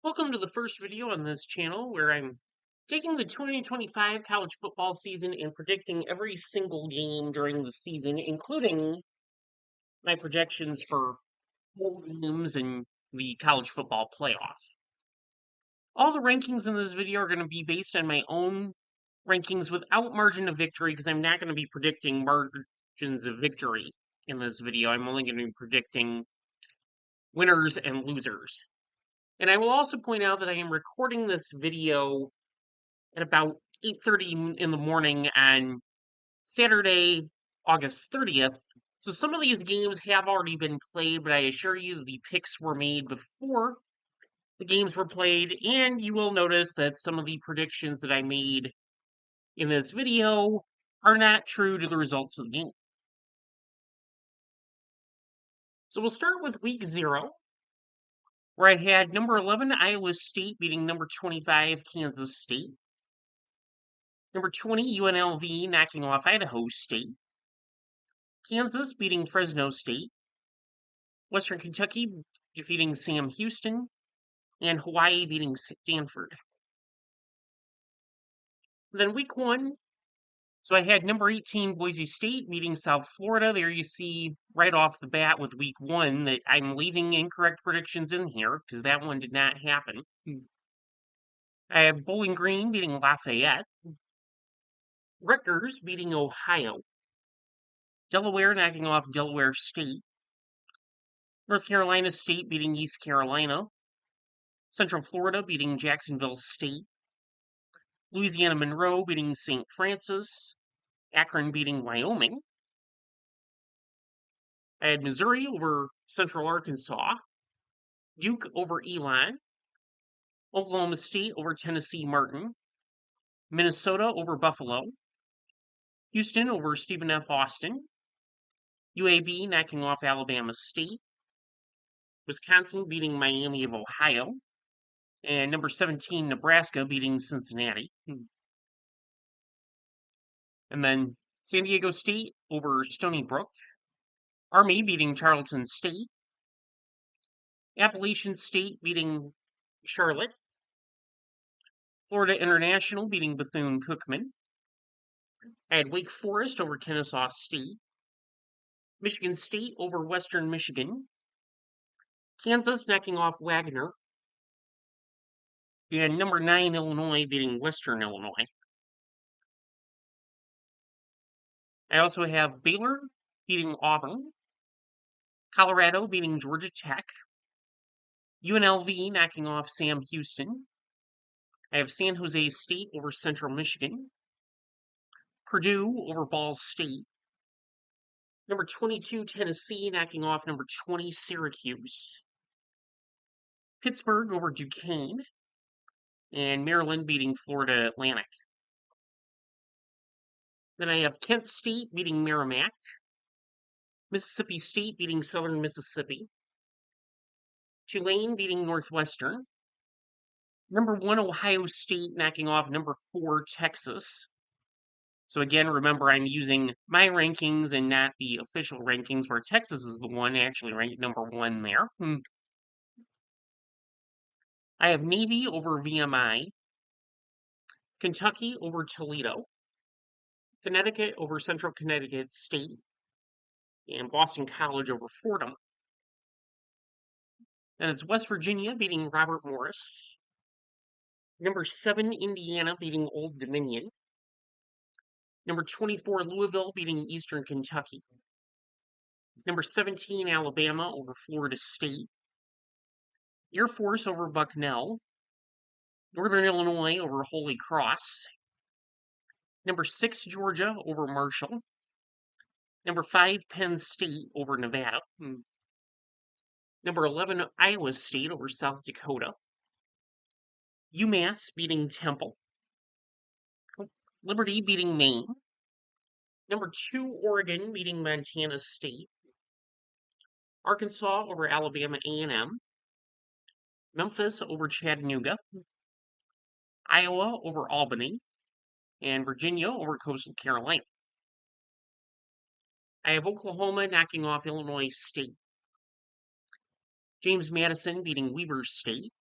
Welcome to the first video on this channel where I'm taking the 2025 college football season and predicting every single game during the season, including my projections for bowl games and the college football playoff. All the rankings in this video are going to be based on my own rankings without margin of victory because I'm not going to be predicting margins of victory in this video. I'm only going to be predicting winners and losers. And I will also point out that I am recording this video at about 8:30 in the morning on Saturday, August 30th. So some of these games have already been played, but I assure you the picks were made before the games were played, and you will notice that some of the predictions that I made in this video are not true to the results of the game. So we'll start with week 0, where I had number 11 Iowa State beating number 25 Kansas State. Number 20 UNLV knocking off Idaho State. Kansas beating Fresno State. Western Kentucky defeating Sam Houston. And Hawaii beating Stanford. Then week 1, so I had number 18 Boise State beating South Florida. There you see right off the bat with week 1 that I'm leaving incorrect predictions in here because that one did not happen. I have Bowling Green beating Lafayette. Rutgers beating Ohio. Delaware knocking off Delaware State. North Carolina State beating East Carolina. Central Florida beating Jacksonville State. Louisiana Monroe beating St. Francis. Akron beating Wyoming. I had Missouri over Central Arkansas. Duke over Elon. Oklahoma State over Tennessee Martin. Minnesota over Buffalo. Houston over Stephen F. Austin. UAB knocking off Alabama State. Wisconsin beating Miami of Ohio. And number 17, Nebraska beating Cincinnati. And then San Diego State over Stony Brook. Army beating Tarleton State. Appalachian State beating Charlotte. Florida International beating Bethune-Cookman. I had Wake Forest over Kennesaw State. Michigan State over Western Michigan. Kansas knocking off Wagner. And number 9, Illinois beating Western Illinois. I also have Baylor beating Auburn. Colorado beating Georgia Tech. UNLV knocking off Sam Houston. I have San Jose State over Central Michigan. Purdue over Ball State. Number 22, Tennessee knocking off number 20, Syracuse. Pittsburgh over Duquesne. And Maryland beating Florida Atlantic. Then I have Kent State beating Merrimack. Mississippi State beating Southern Mississippi. Tulane beating Northwestern. Number 1, Ohio State knocking off number 4, Texas. So again, remember I'm using my rankings and not the official rankings where Texas is the one actually ranked number 1 there. I have Navy over VMI. Kentucky over Toledo. Connecticut over Central Connecticut State. And Boston College over Fordham. Then it's West Virginia beating Robert Morris. Number 7, Indiana beating Old Dominion. Number 24, Louisville beating Eastern Kentucky. Number 17, Alabama over Florida State. Air Force over Bucknell. Northern Illinois over Holy Cross. Number 6, Georgia over Marshall. Number 5, Penn State over Nevada. Number 11, Iowa State over South Dakota. UMass beating Temple. Liberty beating Maine. Number 2, Oregon beating Montana State. Arkansas over Alabama A&M. Memphis over Chattanooga. Iowa over Albany. And Virginia over Coastal Carolina. I have Oklahoma knocking off Illinois State. James Madison beating Weber State.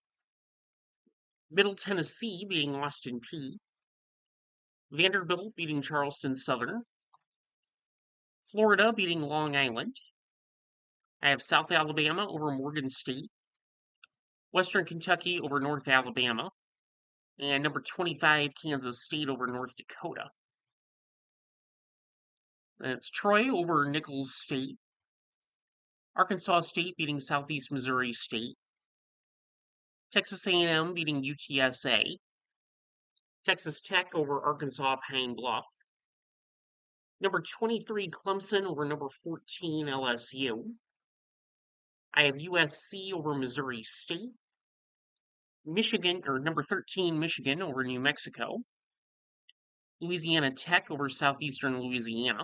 Middle Tennessee beating Austin Peay. Vanderbilt beating Charleston Southern. Florida beating Long Island. I have South Alabama over Morgan State. Western Kentucky over North Alabama. And number 25, Kansas State over North Dakota. That's Troy over Nicholls State. Arkansas State beating Southeast Missouri State. Texas A&M beating UTSA. Texas Tech over Arkansas Pine Bluff. Number 23, Clemson over number 14, LSU. I have USC over Missouri State. Michigan, or number 13, Michigan over New Mexico. Louisiana Tech over Southeastern Louisiana.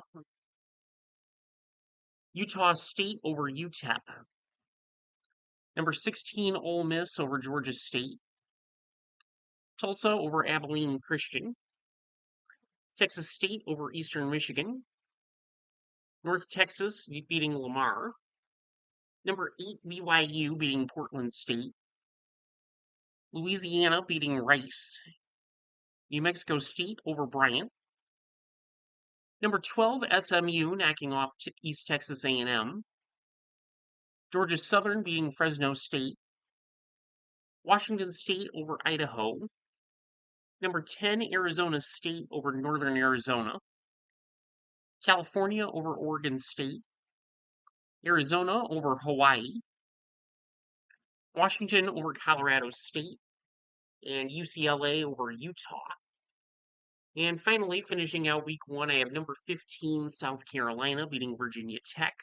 Utah State over UTEP. Number 16, Ole Miss over Georgia State. Tulsa over Abilene Christian. Texas State over Eastern Michigan. North Texas beating Lamar. Number 8, BYU beating Portland State. Louisiana beating Rice. New Mexico State over Bryant. Number 12, SMU knocking off East Texas A&M. Georgia Southern beating Fresno State. Washington State over Idaho. Number 10, Arizona State over Northern Arizona. California over Oregon State. Arizona over Hawaii. Washington over Colorado State. And UCLA over Utah. And finally, finishing out week 1, I have number 15, South Carolina beating Virginia Tech.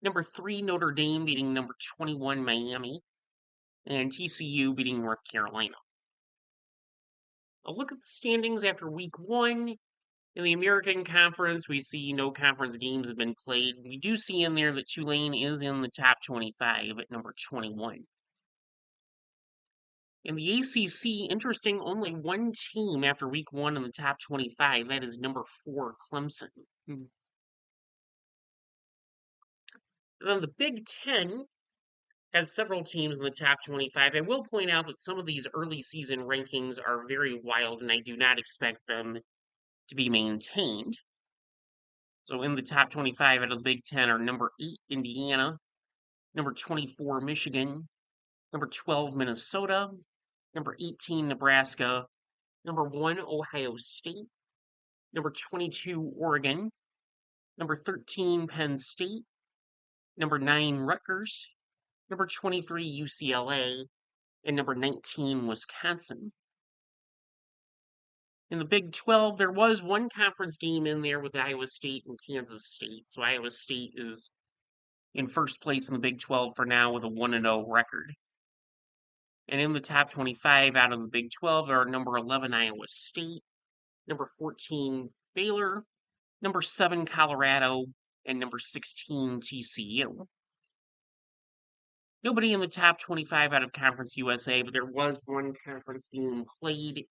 Number 3, Notre Dame beating number 21, Miami. And TCU beating North Carolina. A look at the standings after week 1. In the American Conference, we see no conference games have been played. We do see in there that Tulane is in the top 25 at number 21. In the ACC, interesting, only one team after week 1 in the top 25. That is number 4, Clemson. And then the Big Ten has several teams in the top 25. I will point out that some of these early season rankings are very wild, and I do not expect them to be maintained. So in the top 25 out of the Big Ten are number 8, Indiana, number 24, Michigan, number 12, Minnesota, number 18, Nebraska, number 1, Ohio State, number 22, Oregon, number 13, Penn State, number 9, Rutgers, number 23, UCLA, and number 19, Wisconsin. In the Big 12, there was one conference game in there with Iowa State and Kansas State. So Iowa State is in first place in the Big 12 for now with a 1-0 record. And in the top 25 out of the Big 12 are number 11, Iowa State, number 14, Baylor, number 7, Colorado, and number 16, TCU. Nobody in the top 25 out of Conference USA, but there was one conference game played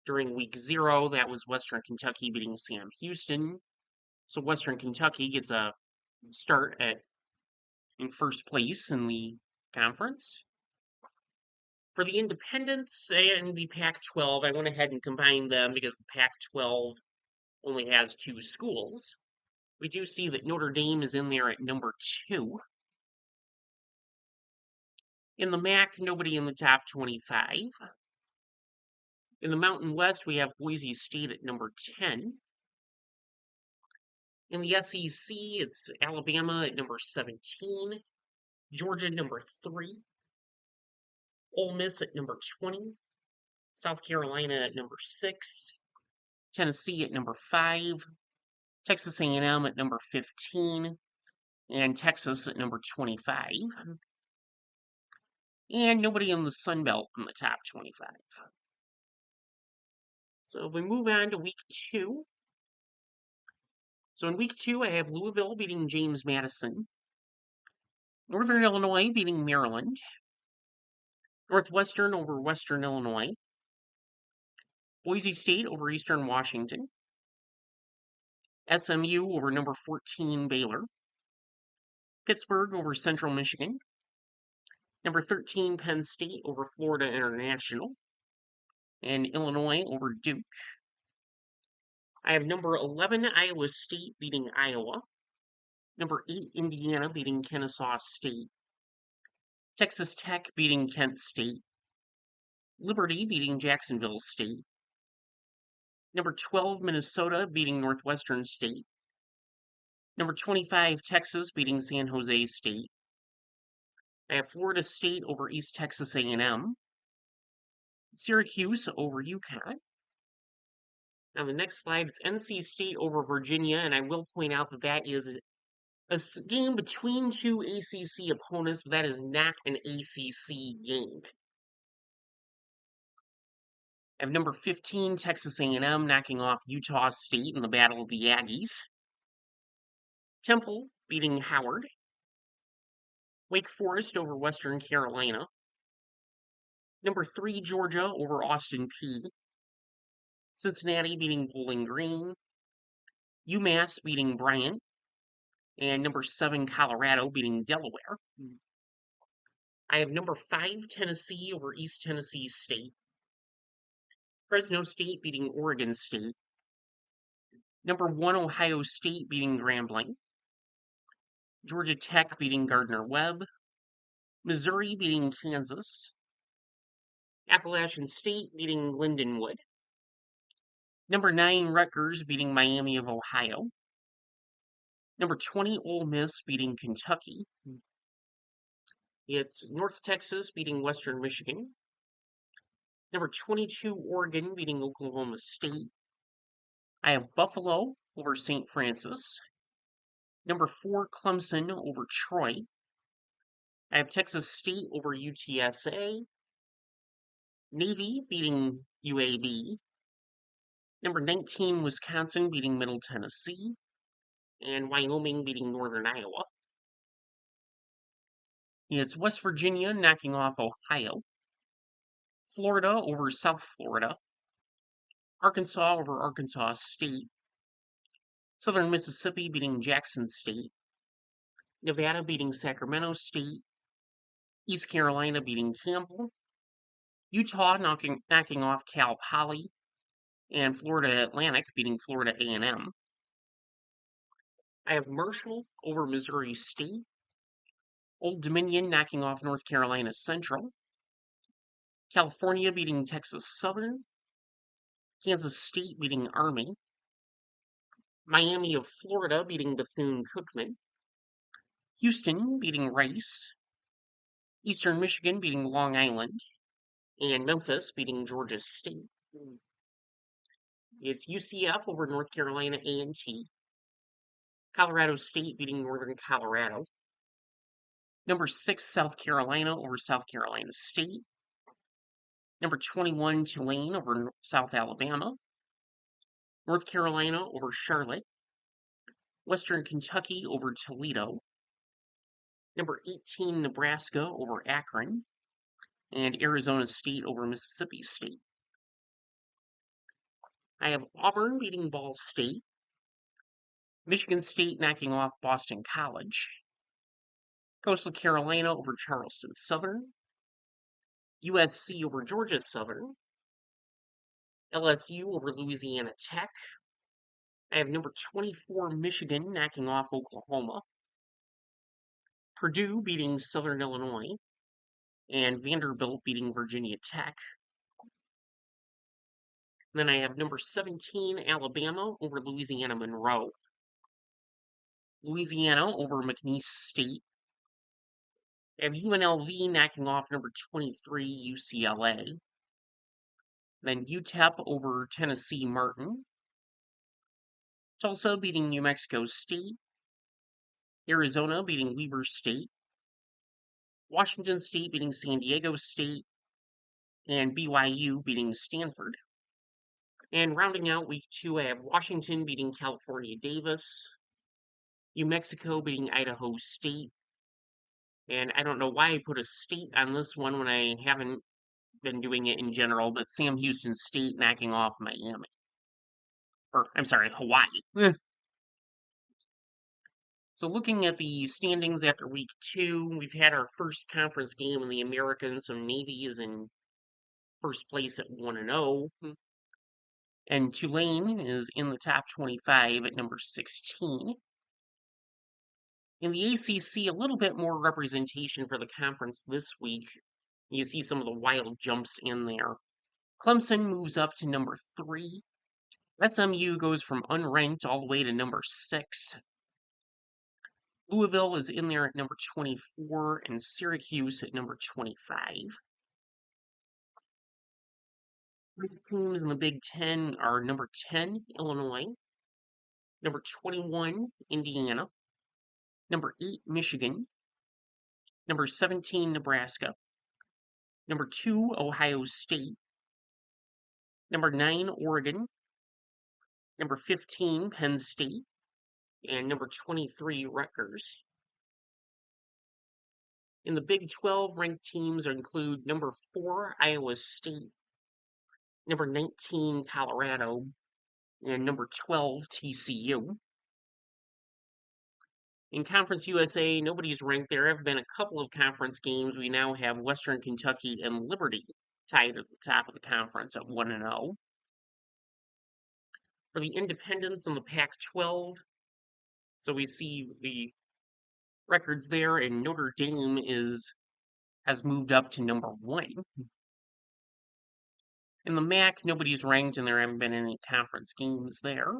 during week 0. That was Western Kentucky beating Sam Houston. So Western Kentucky gets a start in first place in the conference. For the independents and the Pac-12, I went ahead and combined them because the Pac-12 only has 2 schools. We do see that Notre Dame is in there at number 2. In the MAC, nobody in the top 25. In the Mountain West, we have Boise State at number 10. In the SEC, it's Alabama at number 17. Georgia, number 3. Ole Miss at number 20. South Carolina at number 6. Tennessee at number 5. Texas A&M at number 15. And Texas at number 25. And nobody in the Sun Belt in the top 25. So if we move on to week 2. So in week 2, I have Louisville beating James Madison. Northern Illinois beating Maryland. Northwestern over Western Illinois. Boise State over Eastern Washington. SMU over number 14 Baylor. Pittsburgh over Central Michigan. Number 13 Penn State over Florida International. and Illinois over Duke. I have number 11, Iowa State beating Iowa. Number 8, Indiana beating Kennesaw State. Texas Tech beating Kent State. Liberty beating Jacksonville State. Number 12, Minnesota beating Northwestern State. Number 25, Texas beating San Jose State. I have Florida State over East Texas A&M. Syracuse over UConn. Now the next slide is NC State over Virginia, and I will point out that that is a game between two ACC opponents, but that is not an ACC game. I have number 15, Texas A&M knocking off Utah State in the Battle of the Aggies. Temple beating Howard. Wake Forest over Western Carolina. Number 3, Georgia over Austin Peay. Cincinnati beating Bowling Green. UMass beating Bryant. And number 7, Colorado beating Delaware. I have number 5, Tennessee over East Tennessee State. Fresno State beating Oregon State. Number 1, Ohio State beating Grambling. Georgia Tech beating Gardner-Webb. Missouri beating Kansas. Appalachian State beating Lindenwood. Number 9, Rutgers beating Miami of Ohio. Number 20, Ole Miss beating Kentucky. It's North Texas beating Western Michigan. Number 22, Oregon beating Oklahoma State. I have Buffalo over St. Francis. Number 4, Clemson over Troy. I have Texas State over UTSA. Navy beating UAB. Number 19, Wisconsin beating Middle Tennessee. And Wyoming beating Northern Iowa. It's West Virginia knocking off Ohio. Florida over South Florida. Arkansas over Arkansas State. Southern Mississippi beating Jackson State. Nevada beating Sacramento State. East Carolina beating Campbell. Utah knocking off Cal Poly. And Florida Atlantic beating Florida A&M. I have Marshall over Missouri State. Old Dominion knocking off North Carolina Central. California beating Texas Southern. Kansas State beating Army. Miami of Florida beating Bethune-Cookman. Houston beating Rice. Eastern Michigan beating Long Island. And Memphis beating Georgia State. It's UCF over North Carolina A&T. Colorado State beating Northern Colorado. Number 6, South Carolina over South Carolina State. Number 21, Tulane over South Alabama. North Carolina over Charlotte. Western Kentucky over Toledo. Number 18, Nebraska over Akron. And Arizona State over Mississippi State. I have Auburn beating Ball State. Michigan State knocking off Boston College. Coastal Carolina over Charleston Southern. USC over Georgia Southern. LSU over Louisiana Tech. I have number 24, Michigan knocking off Oklahoma. Purdue beating Southern Illinois. And Vanderbilt beating Virginia Tech. Then I have number 17, Alabama over Louisiana Monroe. Louisiana over McNeese State. I have UNLV knocking off number 23, UCLA. Then UTEP over Tennessee Martin. Tulsa beating New Mexico State. Arizona beating Weber State. Washington State beating San Diego State. And BYU beating Stanford. And rounding out week 2, I have Washington beating California Davis. New Mexico beating Idaho State. And I don't know why I put a state on this one when I haven't been doing it in general, but Sam Houston State knocking off Miami. Or, I'm sorry, Hawaii. So looking at the standings after week 2, we've had our first conference game in the American, so Navy is in first place at 1-0. And Tulane is in the top 25 at number 16. In the ACC, a little bit more representation for the conference this week. You see some of the wild jumps in there. Clemson moves up to number 3. SMU goes from unranked all the way to number 6. Louisville is in there at number 24, and Syracuse at number 25. Teams in the Big Ten are number 10, Illinois, number 21, Indiana, number 8, Michigan, number 17, Nebraska, number 2, Ohio State, number 9, Oregon, number 15, Penn State, and number 23, Rutgers. In the Big 12, ranked teams include number 4, Iowa State, number 19, Colorado, and number 12, TCU. In Conference USA, nobody's ranked. There have been a couple of conference games. We now have Western Kentucky and Liberty tied at the top of the conference at 1-0. For the independents in the Pac-12, so we see the records there, and Notre Dame has moved up to number 1. In the MAC, nobody's ranked, and there haven't been any conference games there.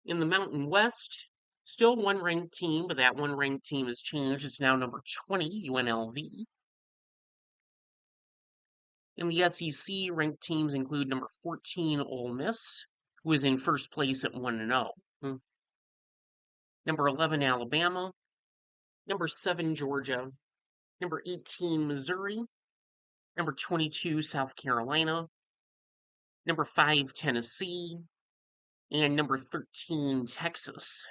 In the Mountain West, still one ranked team, but that one ranked team has changed. It's now number 20, UNLV. In the SEC, ranked teams include number 14, Ole Miss, who is in first place at 1-0. Number 11, Alabama. Number 7, Georgia. Number 18, Missouri. Number 22, South Carolina. Number 5, Tennessee. And number 13, Texas.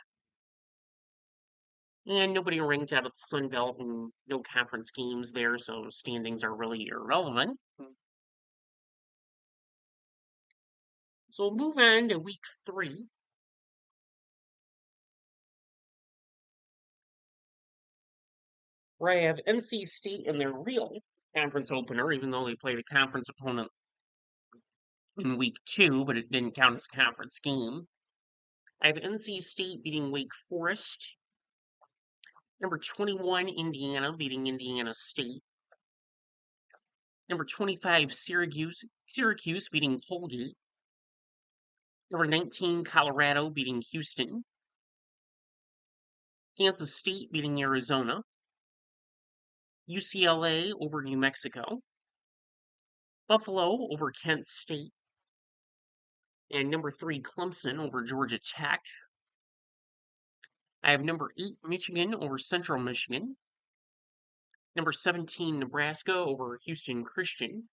And nobody ranked out of the Sun Belt and no conference games there, so standings are really irrelevant. So we'll move on to week 3. Where I have NC State in their real conference opener, even though they played a conference opponent in week 2, but it didn't count as a conference game. I have NC State beating Wake Forest. Number 21, Indiana, beating Indiana State. Number 25, Syracuse beating Colgate. Number 19, Colorado, beating Houston. Kansas State beating Arizona. UCLA over New Mexico. Buffalo over Kent State. And number 3, Clemson over Georgia Tech. I have number 8, Michigan over Central Michigan. Number 17, Nebraska over Houston Christian.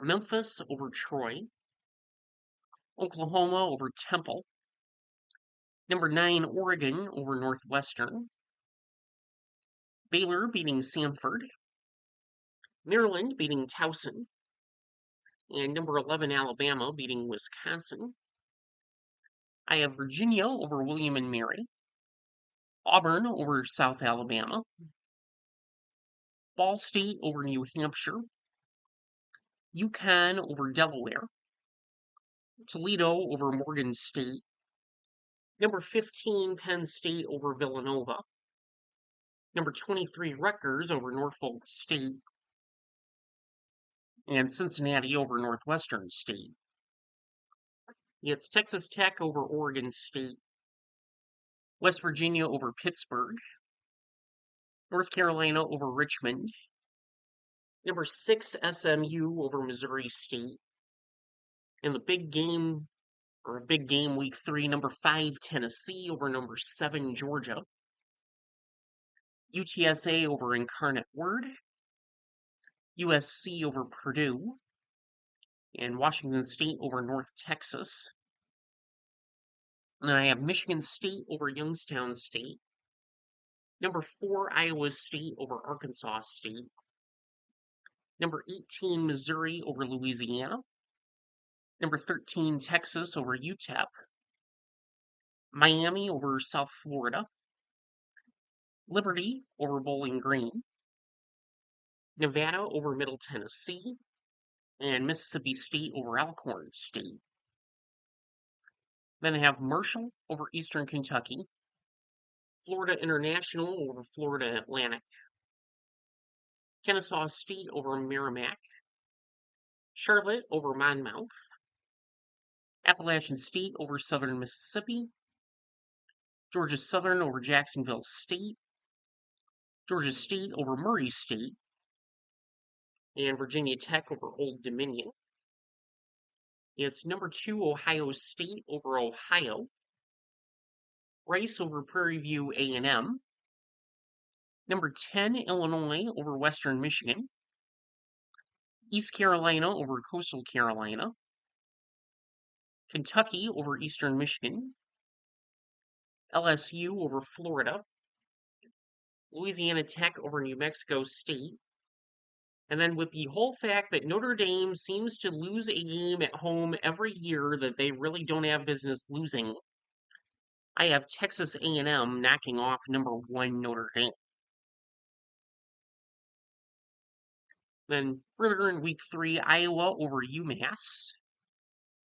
Memphis over Troy. Oklahoma over Temple. Number 9, Oregon over Northwestern. Baylor beating Samford. Maryland beating Towson. And number 11, Alabama beating Wisconsin. I have Virginia over William and Mary. Auburn over South Alabama. Ball State over New Hampshire. UConn over Delaware. Toledo over Morgan State. Number 15, Penn State over Villanova. Number 23, Rutgers over Norfolk State. And Cincinnati over Northwestern State. It's Texas Tech over Oregon State. West Virginia over Pittsburgh. North Carolina over Richmond. Number 6, SMU over Missouri State. And the big game week 3, number 5, Tennessee over number 7, Georgia. UTSA over Incarnate Word. USC over Purdue. And Washington State over North Texas. And then I have Michigan State over Youngstown State. Number 4, Iowa State over Arkansas State. Number 18, Missouri over Louisiana. Number 13, Texas over UTEP. Miami over South Florida. Liberty over Bowling Green. Nevada over Middle Tennessee, and Mississippi State over Alcorn State. Then I have Marshall over Eastern Kentucky, Florida International over Florida Atlantic, Kennesaw State over Merrimack, Charlotte over Monmouth, Appalachian State over Southern Mississippi, Georgia Southern over Jacksonville State, Georgia State over Murray State, and Virginia Tech over Old Dominion. It's number 2 Ohio State over Ohio, Rice over Prairie View A&M, number 10 Illinois over Western Michigan, East Carolina over Coastal Carolina, Kentucky over Eastern Michigan, LSU over Florida, Louisiana Tech over New Mexico State, and then with the whole fact that Notre Dame seems to lose a game at home every year that they really don't have business losing, I have Texas A&M knocking off number 1 Notre Dame. Then further in week 3, Iowa over UMass,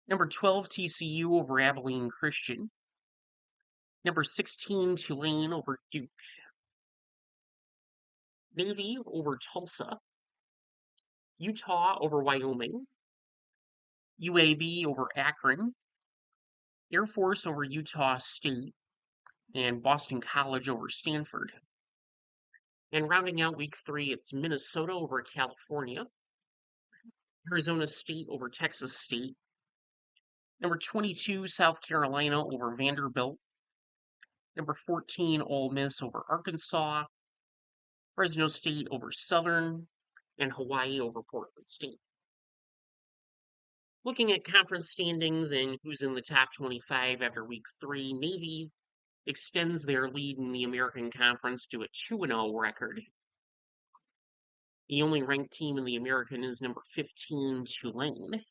number 12 TCU over Abilene Christian, number 16 Tulane over Duke, Navy over Tulsa, Utah over Wyoming, UAB over Akron, Air Force over Utah State, and Boston College over Stanford. And rounding out week 3, it's Minnesota over California, Arizona State over Texas State, number 22 South Carolina over Vanderbilt, number 14 Ole Miss over Arkansas, Fresno State over Southern, and Hawaii over Portland State. Looking at conference standings and who's in the top 25 after week 3, Navy extends their lead in the American Conference to a 2-0 record. The only ranked team in the American is number 15, Tulane.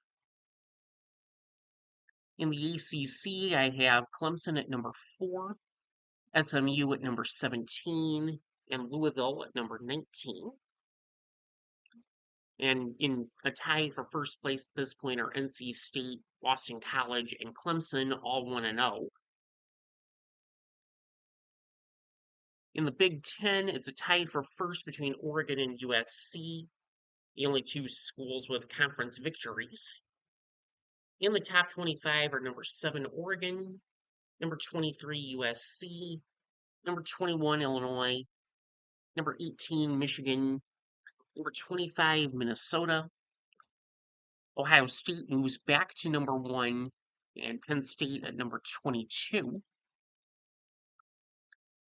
In the ACC, I have Clemson at number 4, SMU at number 17, and Louisville at number 19. And in a tie for first place at this point are NC State, Boston College, and Clemson, all 1-0. In the Big Ten, it's a tie for first between Oregon and USC, the only 2 schools with conference victories. In the top 25 are number 7 Oregon, number 23 USC, number 21 Illinois, number 18 Michigan, number 25 Minnesota. Ohio State moves back to number 1, and Penn State at number 22.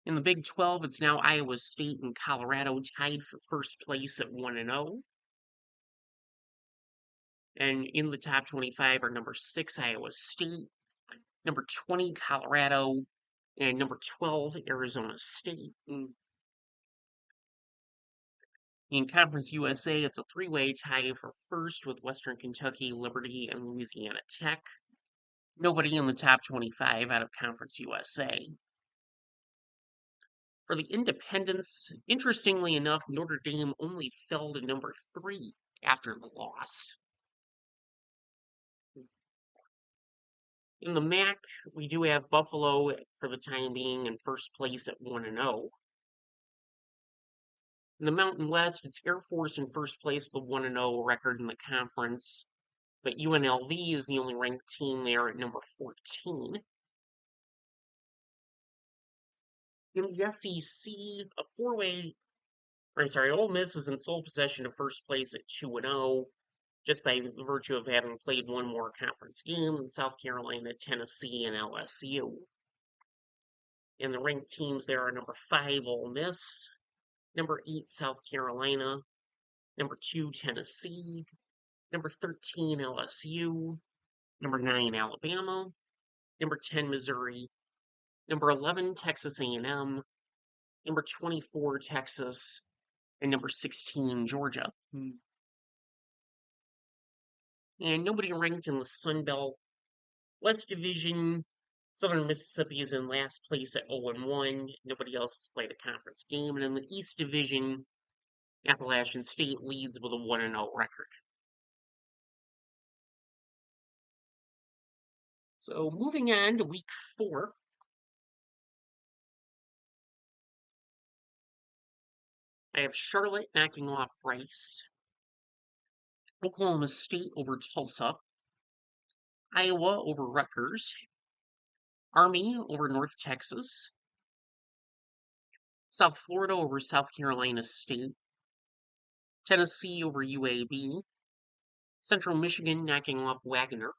In the Big 12, it's now Iowa State and Colorado tied for first place at 1-0. And in the top 25 are number 6 Iowa State, number 20 Colorado, and number 12 Arizona State. In Conference USA, it's a 3-way tie for first with Western Kentucky, Liberty, and Louisiana Tech. Nobody in the top 25 out of Conference USA. For the independents, interestingly enough, Notre Dame only fell to number 3 after the loss. In the MAC, we do have Buffalo for the time being in first place at 1-0. In the Mountain West, it's Air Force in first place with a 1-0 record in the conference, but UNLV is the only ranked team there at number 14. In the SEC, a 4-way, Ole Miss is in sole possession of first place at 2-0, just by virtue of having played one more conference game in South Carolina, Tennessee, and LSU. And the ranked teams there are number 5 Ole Miss, number 8 South Carolina, number 2 Tennessee, number 13 LSU, number 9 Alabama, number 10 Missouri, number 11 Texas A&M, number 24 Texas, and number 16 Georgia. And nobody ranked in the Sun Belt West Division. Southern Mississippi is in last place at 0-1. Nobody else has played a conference game. And in the East Division, Appalachian State leads with a 1-0 record. So moving on to week 4. I have Charlotte knocking off Rice, Oklahoma State over Tulsa, Iowa over Rutgers, Army over North Texas, South Florida over South Carolina State, Tennessee over UAB, Central Michigan knocking off Wagner,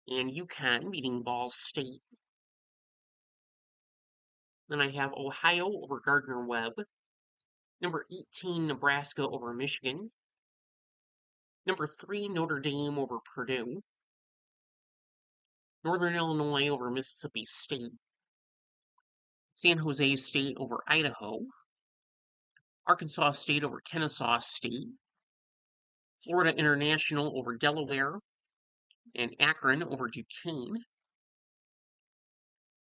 and UConn beating Ball State. Then I have Ohio over Gardner-Webb, number 18 Nebraska over Michigan, number 3 Notre Dame over Purdue, Northern Illinois over Mississippi State, San Jose State over Idaho, Arkansas State over Kennesaw State, Florida International over Delaware, and Akron over Duquesne.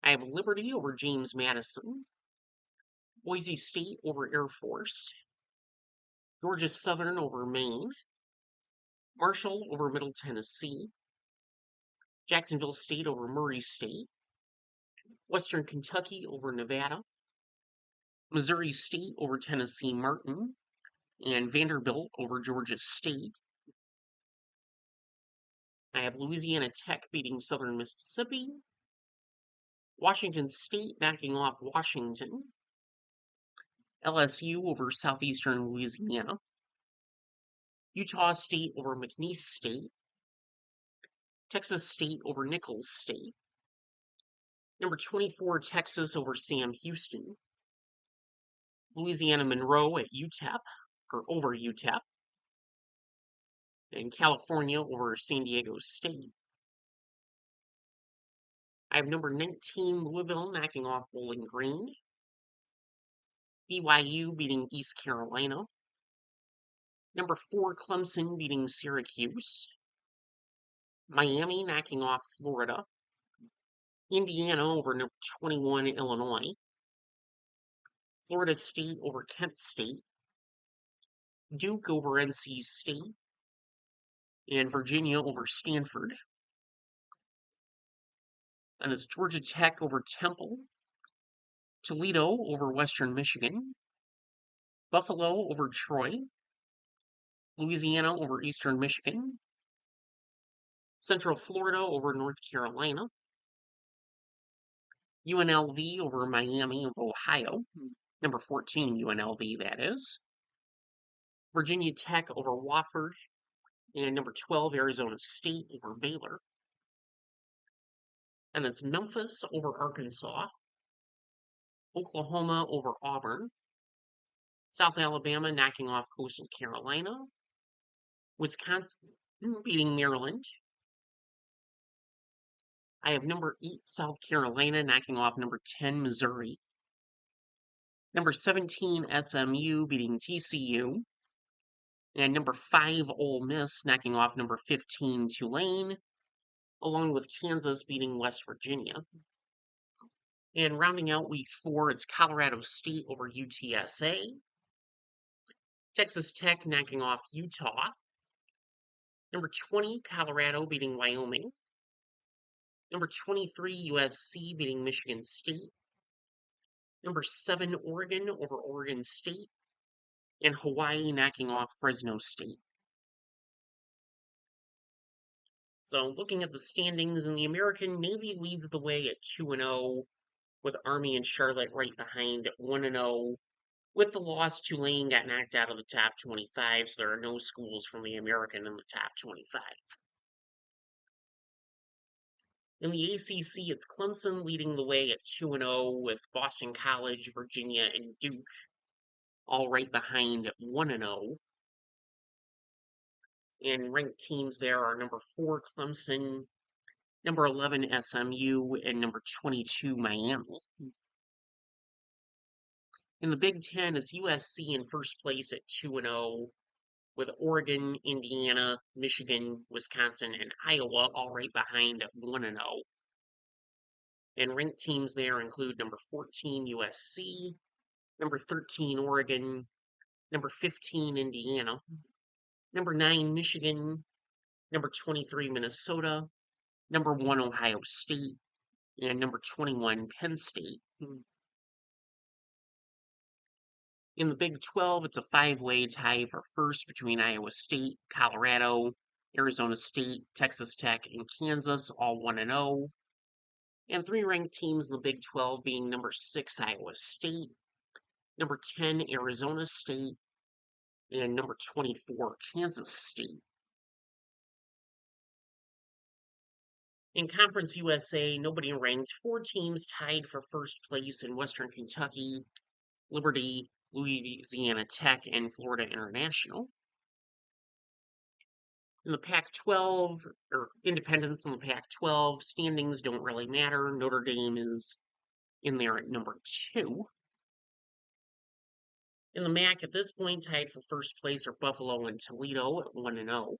I have Liberty over James Madison, Boise State over Air Force, Georgia Southern over Maine, Marshall over Middle Tennessee, Jacksonville State over Murray State, Western Kentucky over Nevada, Missouri State over Tennessee Martin, and Vanderbilt over Georgia State. I have Louisiana Tech beating Southern Mississippi, Washington State knocking off Washington, LSU over Southeastern Louisiana, Utah State over McNeese State, Texas State over Nicholls State, number 24 Texas over Sam Houston, Louisiana Monroe at UTEP, or over UTEP, and California over San Diego State. I have number 19 Louisville knocking off Bowling Green, BYU beating East Carolina, number 4 Clemson beating Syracuse, Miami knocking off Florida, Indiana over number 21 Illinois, Florida State over Kent State, Duke over NC State, and Virginia over Stanford. And it's Georgia Tech over Temple, Toledo over Western Michigan, Buffalo over Troy, Louisiana over Eastern Michigan, Central Florida over North Carolina, UNLV over Miami of Ohio, number 14 UNLV that is, Virginia Tech over Wofford, and number 12 Arizona State over Baylor. And it's Memphis over Arkansas, Oklahoma over Auburn, South Alabama knocking off Coastal Carolina, Wisconsin beating Maryland. I have number 8 South Carolina knocking off number 10 Missouri, number 17 SMU beating TCU, and number 5 Ole Miss knocking off number 15 Tulane, along with Kansas beating West Virginia. And rounding out week 4, it's Colorado State over UTSA, Texas Tech knocking off Utah, number 20 Colorado beating Wyoming, number 23 USC beating Michigan State, number 7 Oregon over Oregon State, and Hawaii knocking off Fresno State. So looking at the standings, in the American, Navy leads the way at 2-0, with Army and Charlotte right behind at 1-0. With the loss, Tulane got knocked out of the top 25, so there are no schools from the American in the top 25. In the ACC, it's Clemson leading the way at 2-0, with Boston College, Virginia, and Duke all right behind at 1-0. And ranked teams there are number 4 Clemson, number 11 SMU, and number 22 Miami. In the Big Ten, it's USC in first place at 2-0, with Oregon, Indiana, Michigan, Wisconsin, and Iowa all right behind at 1-0. And ranked teams there include number 14 USC, number 13 Oregon, Number 15, Indiana. Number 9, Michigan. Number 23, Minnesota. Number 1, Ohio State. And number 21, Penn State. In the Big 12, it's a five-way tie for first between Iowa State, Colorado, Arizona State, Texas Tech, and Kansas, all 1-0. And three ranked teams in the Big 12 being number 6, Iowa State, number 10, Arizona State, and number 24, Kansas State. In Conference USA, nobody ranked. Four teams tied for first place in Western Kentucky, Liberty, Louisiana Tech, and Florida International. In the Pac-12, or independents in the Pac-12, standings don't really matter. Notre Dame is in there at number 2. In the MAC, at this point, tied for first place are Buffalo and Toledo at 1-0.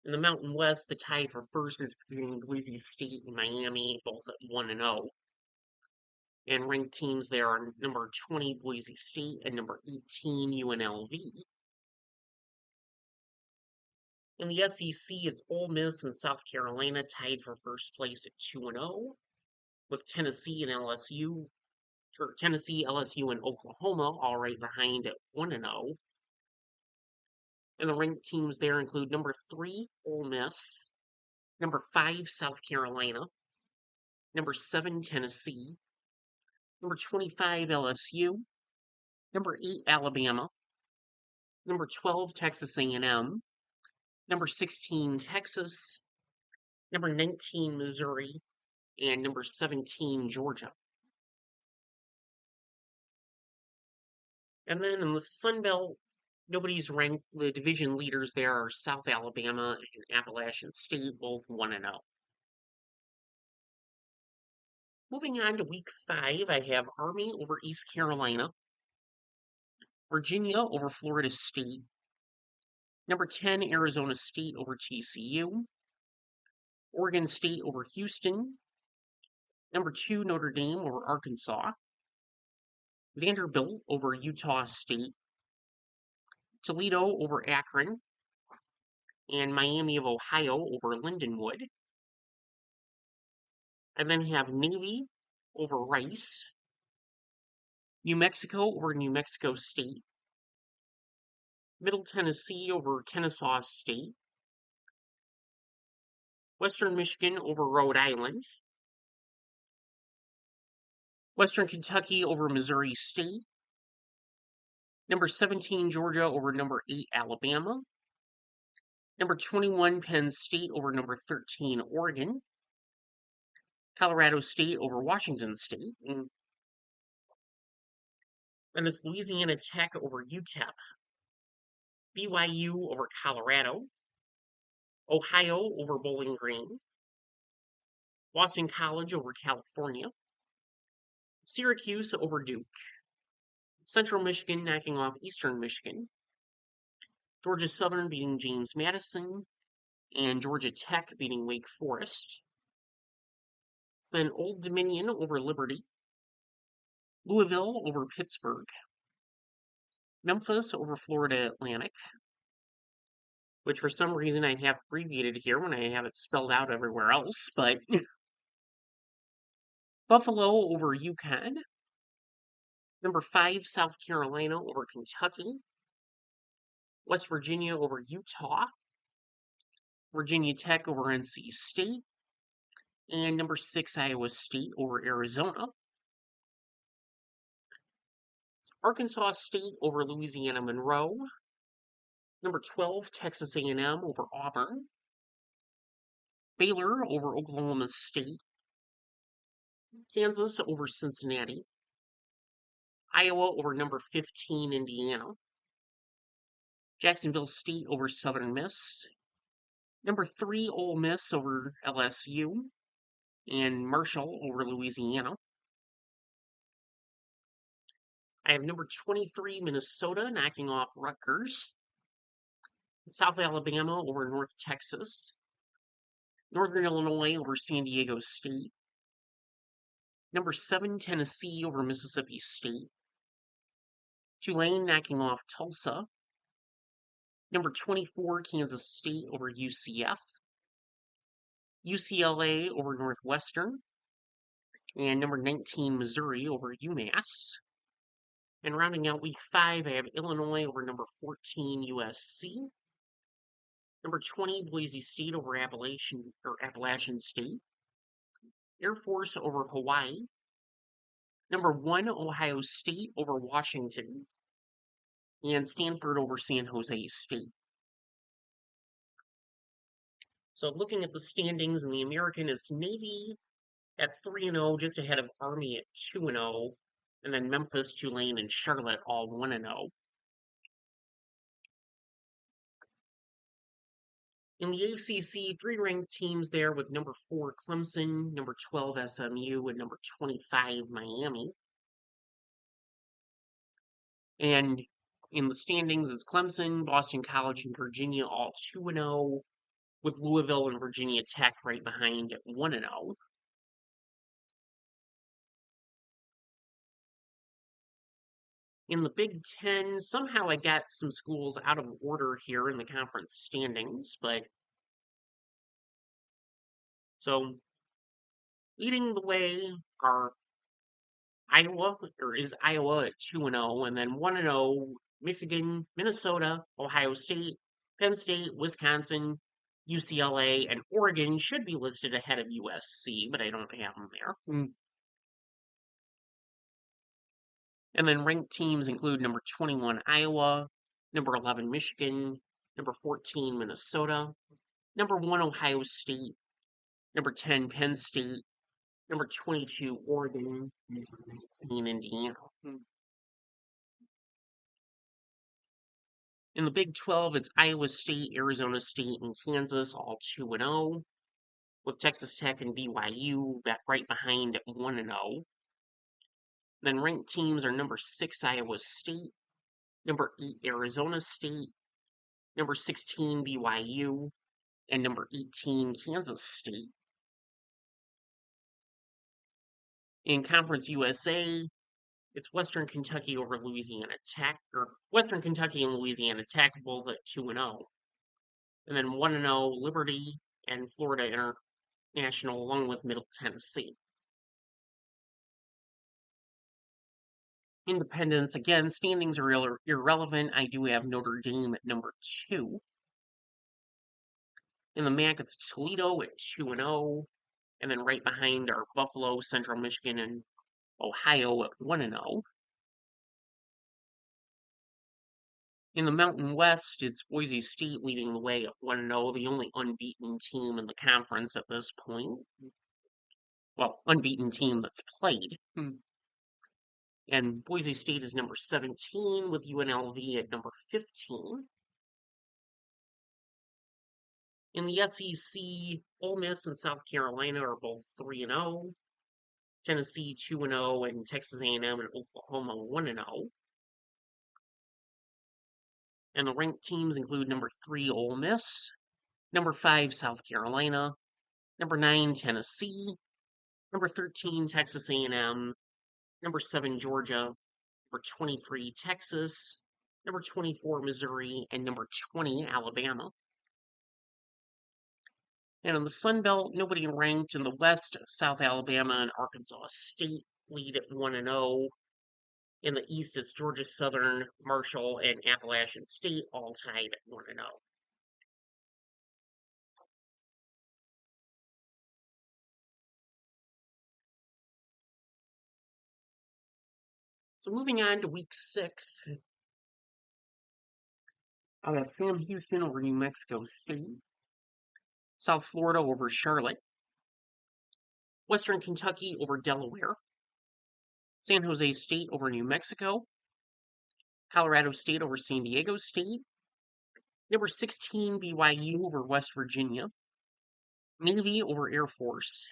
In the Mountain West, the tie for first is between Boise State and Miami, both at 1-0. And ranked teams there are number 20, Boise State, and number 18, UNLV. In the SEC, it's Ole Miss and South Carolina tied for first place at 2-0, with Tennessee, LSU, and Oklahoma all right behind at 1-0. And the ranked teams there include number 3, Ole Miss, number 5, South Carolina, number 7, Tennessee, number 25, LSU, number 8, Alabama, number 12, Texas A&M, number 16, Texas, number 19, Missouri, and number 17, Georgia. And then in the Sun Belt, nobody's ranked. The division leaders there are South Alabama and Appalachian State, both 1-0. Moving on to week 5, I have Army over East Carolina, Virginia over Florida State, number 10, Arizona State over TCU, Oregon State over Houston, number 2, Notre Dame over Arkansas, Vanderbilt over Utah State, Toledo over Akron, and Miami of Ohio over Lindenwood. I then have Navy over Rice, New Mexico over New Mexico State, Middle Tennessee over Kennesaw State, Western Michigan over Rhode Island, Western Kentucky over Missouri State, number 17 Georgia over number 8 Alabama, number 21 Penn State over number 13 Oregon, Colorado State over Washington State, and it's Louisiana Tech over UTEP, BYU over Colorado, Ohio over Bowling Green, Boston College over California, Syracuse over Duke, Central Michigan knocking off Eastern Michigan, Georgia Southern beating James Madison, and Georgia Tech beating Wake Forest. Then Old Dominion over Liberty, Louisville over Pittsburgh, Memphis over Florida Atlantic, which for some reason I have abbreviated here when I have it spelled out everywhere else, but Buffalo over UConn, number 5 South Carolina over Kentucky, West Virginia over Utah, Virginia Tech over NC State, and number 6 Iowa State over Arizona. Arkansas State over Louisiana Monroe, number 12 Texas A&M over Auburn, Baylor over Oklahoma State, Kansas over Cincinnati, Iowa over number 15 Indiana, Jacksonville State over Southern Miss, number 3 Ole Miss over LSU, and Marshall over Louisiana. I have number 23 Minnesota knocking off Rutgers, South Alabama over North Texas, Northern Illinois over San Diego State, number 7 Tennessee over Mississippi State, Tulane knocking off Tulsa. Number 24, Kansas State over UCF. UCLA over Northwestern. And number 19, Missouri over UMass. And rounding out week 5, I have Illinois over number 14, USC. Number 20, Boise State over Appalachian State. Air Force over Hawaii. Number 1, Ohio State over Washington. And Stanford over San Jose State. So looking at the standings in the American, it's Navy at 3-0, just ahead of Army at 2-0, and then Memphis, Tulane, and Charlotte all 1-0. In the ACC, 3 ranked teams there with number 4 Clemson, number 12 SMU, and number 25 Miami. And in the standings, it's Clemson, Boston College, and Virginia all 2-0, with Louisville and Virginia Tech right behind at 1-0. In the Big Ten, somehow I got some schools out of order here in the conference standings, but so leading the way are Iowa at 2-0, and then 1-0 Michigan, Minnesota, Ohio State, Penn State, Wisconsin, UCLA, and Oregon should be listed ahead of USC, but I don't have them there. And then ranked teams include number 21 Iowa, number 11 Michigan, number 14 Minnesota, number 1 Ohio State, number 10 Penn State, number 22 Oregon, and number 19 Indiana. In the Big 12, it's Iowa State, Arizona State, and Kansas, all 2-0, with Texas Tech and BYU right behind at 1-0. Then ranked teams are number 6 Iowa State, number 8 Arizona State, number 16 BYU, and number 18 Kansas State. In Conference USA, it's Western Kentucky over Louisiana Tech, or Western Kentucky and Louisiana Tech, both at 2-0. And then 1-0 Liberty and Florida International, along with Middle Tennessee. Independence, again, standings are irrelevant. I do have Notre Dame at number 2. In the MAC, it's Toledo at 2-0. And then right behind are Buffalo, Central Michigan, and Ohio at 1-0. In the Mountain West, it's Boise State leading the way at 1-0, the only unbeaten team in the conference at this point. Well, unbeaten team that's played. And Boise State is number 17, with UNLV at number 15. In the SEC, Ole Miss and South Carolina are both 3-0. Tennessee 2-0, and Texas A&M and Oklahoma 1-0. And the ranked teams include number 3 Ole Miss, number 5 South Carolina, number 9 Tennessee, number 13 Texas A&M, number 7 Georgia, number 23 Texas, number 24 Missouri, and number 20 Alabama. And in the Sun Belt, nobody ranked. In the West, South Alabama and Arkansas State lead at 1-0. In the East, it's Georgia Southern, Marshall, and Appalachian State all tied at 1-0. So moving on to week 6, I have Sam Houston over New Mexico State, South Florida over Charlotte, Western Kentucky over Delaware, San Jose State over New Mexico, Colorado State over San Diego State, number 16 BYU over West Virginia, Navy over Air Force,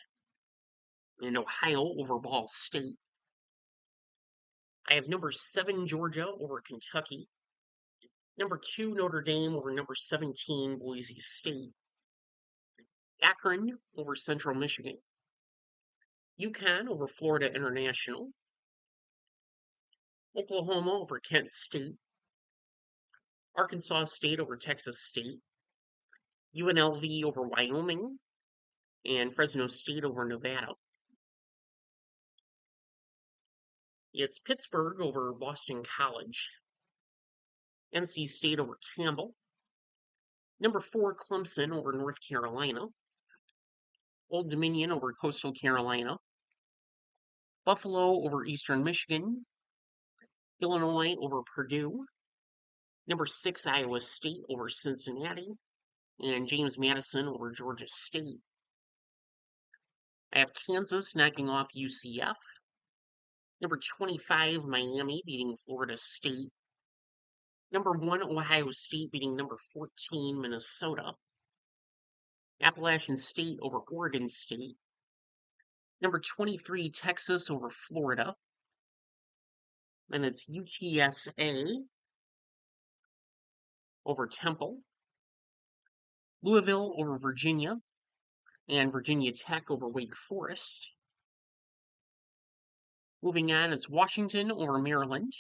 and Ohio over Ball State. I have number 7 Georgia over Kentucky, number 2 Notre Dame over number 17 Boise State, Akron over Central Michigan, UConn over Florida International, Oklahoma over Kent State, Arkansas State over Texas State, UNLV over Wyoming, and Fresno State over Nevada. It's Pittsburgh over Boston College, NC State over Campbell, number 4 Clemson over North Carolina, Old Dominion over Coastal Carolina, Buffalo over Eastern Michigan, Illinois over Purdue, number 6 Iowa State over Cincinnati, and James Madison over Georgia State. I have Kansas knocking off UCF, number 25 Miami beating Florida State, number 1 Ohio State beating number 14 Minnesota, Appalachian State over Oregon State, number 23 Texas over Florida, and it's UTSA over Temple, Louisville over Virginia, and Virginia Tech over Wake Forest. Moving on, it's Washington over Maryland,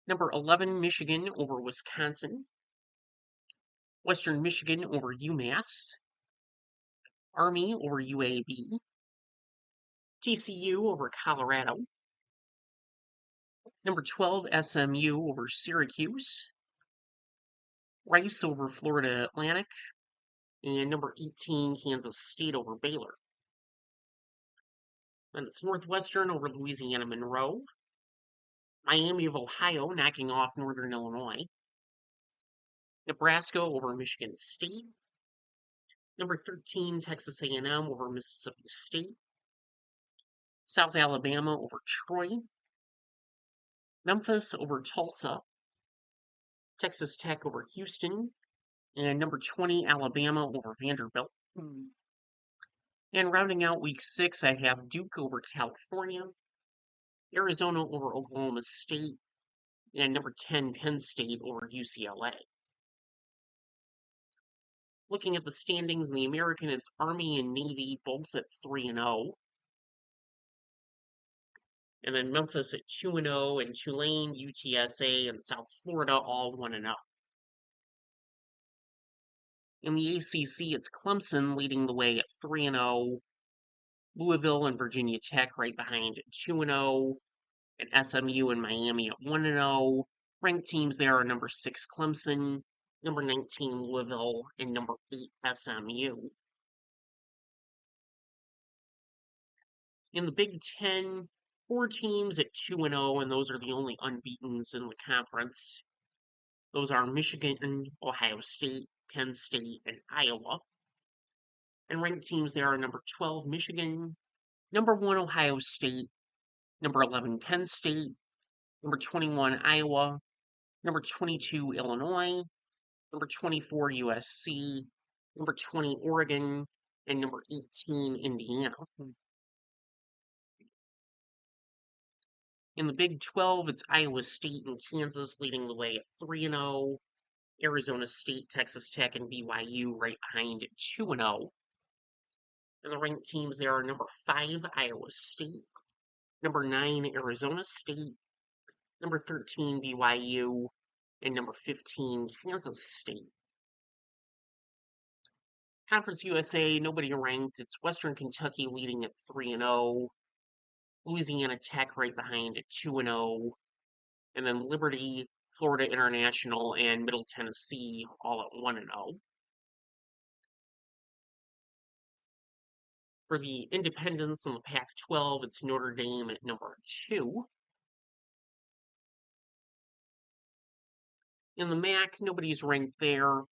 number 11 Michigan over Wisconsin, Western Michigan over UMass, Army over UAB, TCU over Colorado, number 12 SMU over Syracuse, Rice over Florida Atlantic, and number 18 Kansas State over Baylor. Then it's Northwestern over Louisiana Monroe, Miami of Ohio knocking off Northern Illinois, Nebraska over Michigan State, number 13 Texas A&M over Mississippi State, South Alabama over Troy, Memphis over Tulsa, Texas Tech over Houston, and number 20 Alabama over Vanderbilt. And rounding out week 6, I have Duke over California, Arizona over Oklahoma State, and number 10 Penn State over UCLA. Looking at the standings in the American, it's Army and Navy both at 3-0. And then Memphis at 2-0, and Tulane, UTSA, and South Florida all 1-0. In the ACC, it's Clemson leading the way at 3-0, Louisville and Virginia Tech right behind at 2-0, and SMU and Miami at 1-0. Ranked teams there are number 6 Clemson, number 19 Louisville, and number 8 SMU. In the Big Ten, 4 teams at 2-0, and those are the only unbeatens in the conference. Those are Michigan, Ohio State, Penn State, and Iowa. And ranked teams there are number 12 Michigan, number 1 Ohio State, number 11 Penn State, number 21 Iowa, number 22 Illinois, number 24 USC, number 20 Oregon, and number 18 Indiana. In the Big 12, it's Iowa State and Kansas leading the way at 3-0, Arizona State, Texas Tech, and BYU right behind at 2-0. And the ranked teams there are number 5 Iowa State, number 9 Arizona State, number 13 BYU, and number 15 Kansas State. Conference USA, nobody ranked. It's Western Kentucky leading at 3-0, Louisiana Tech right behind at 2-0, and then Liberty, Florida International, and Middle Tennessee all at 1-0. For the independents in the Pac-12, it's Notre Dame at number 2. In the MAC, nobody's ranked there.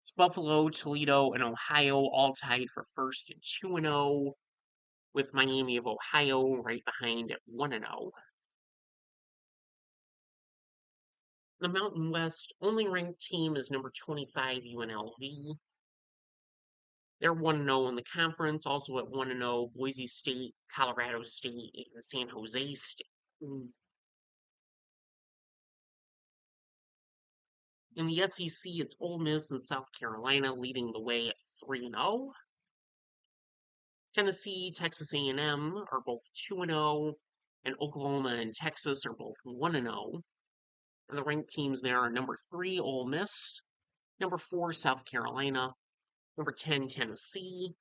It's Buffalo, Toledo, and Ohio all tied for first at 2-0, with Miami of Ohio right behind at 1-0. The Mountain West only ranked team is number 25 UNLV. They're 1-0 in the conference, also at 1-0 Boise State, Colorado State, and San Jose State. In the SEC, it's Ole Miss and South Carolina leading the way at 3-0. Tennessee, Texas A&M are both 2-0, and Oklahoma and Texas are both 1-0. And the ranked teams there are number 3, Ole Miss, number 4, South Carolina, number 10, Tennessee,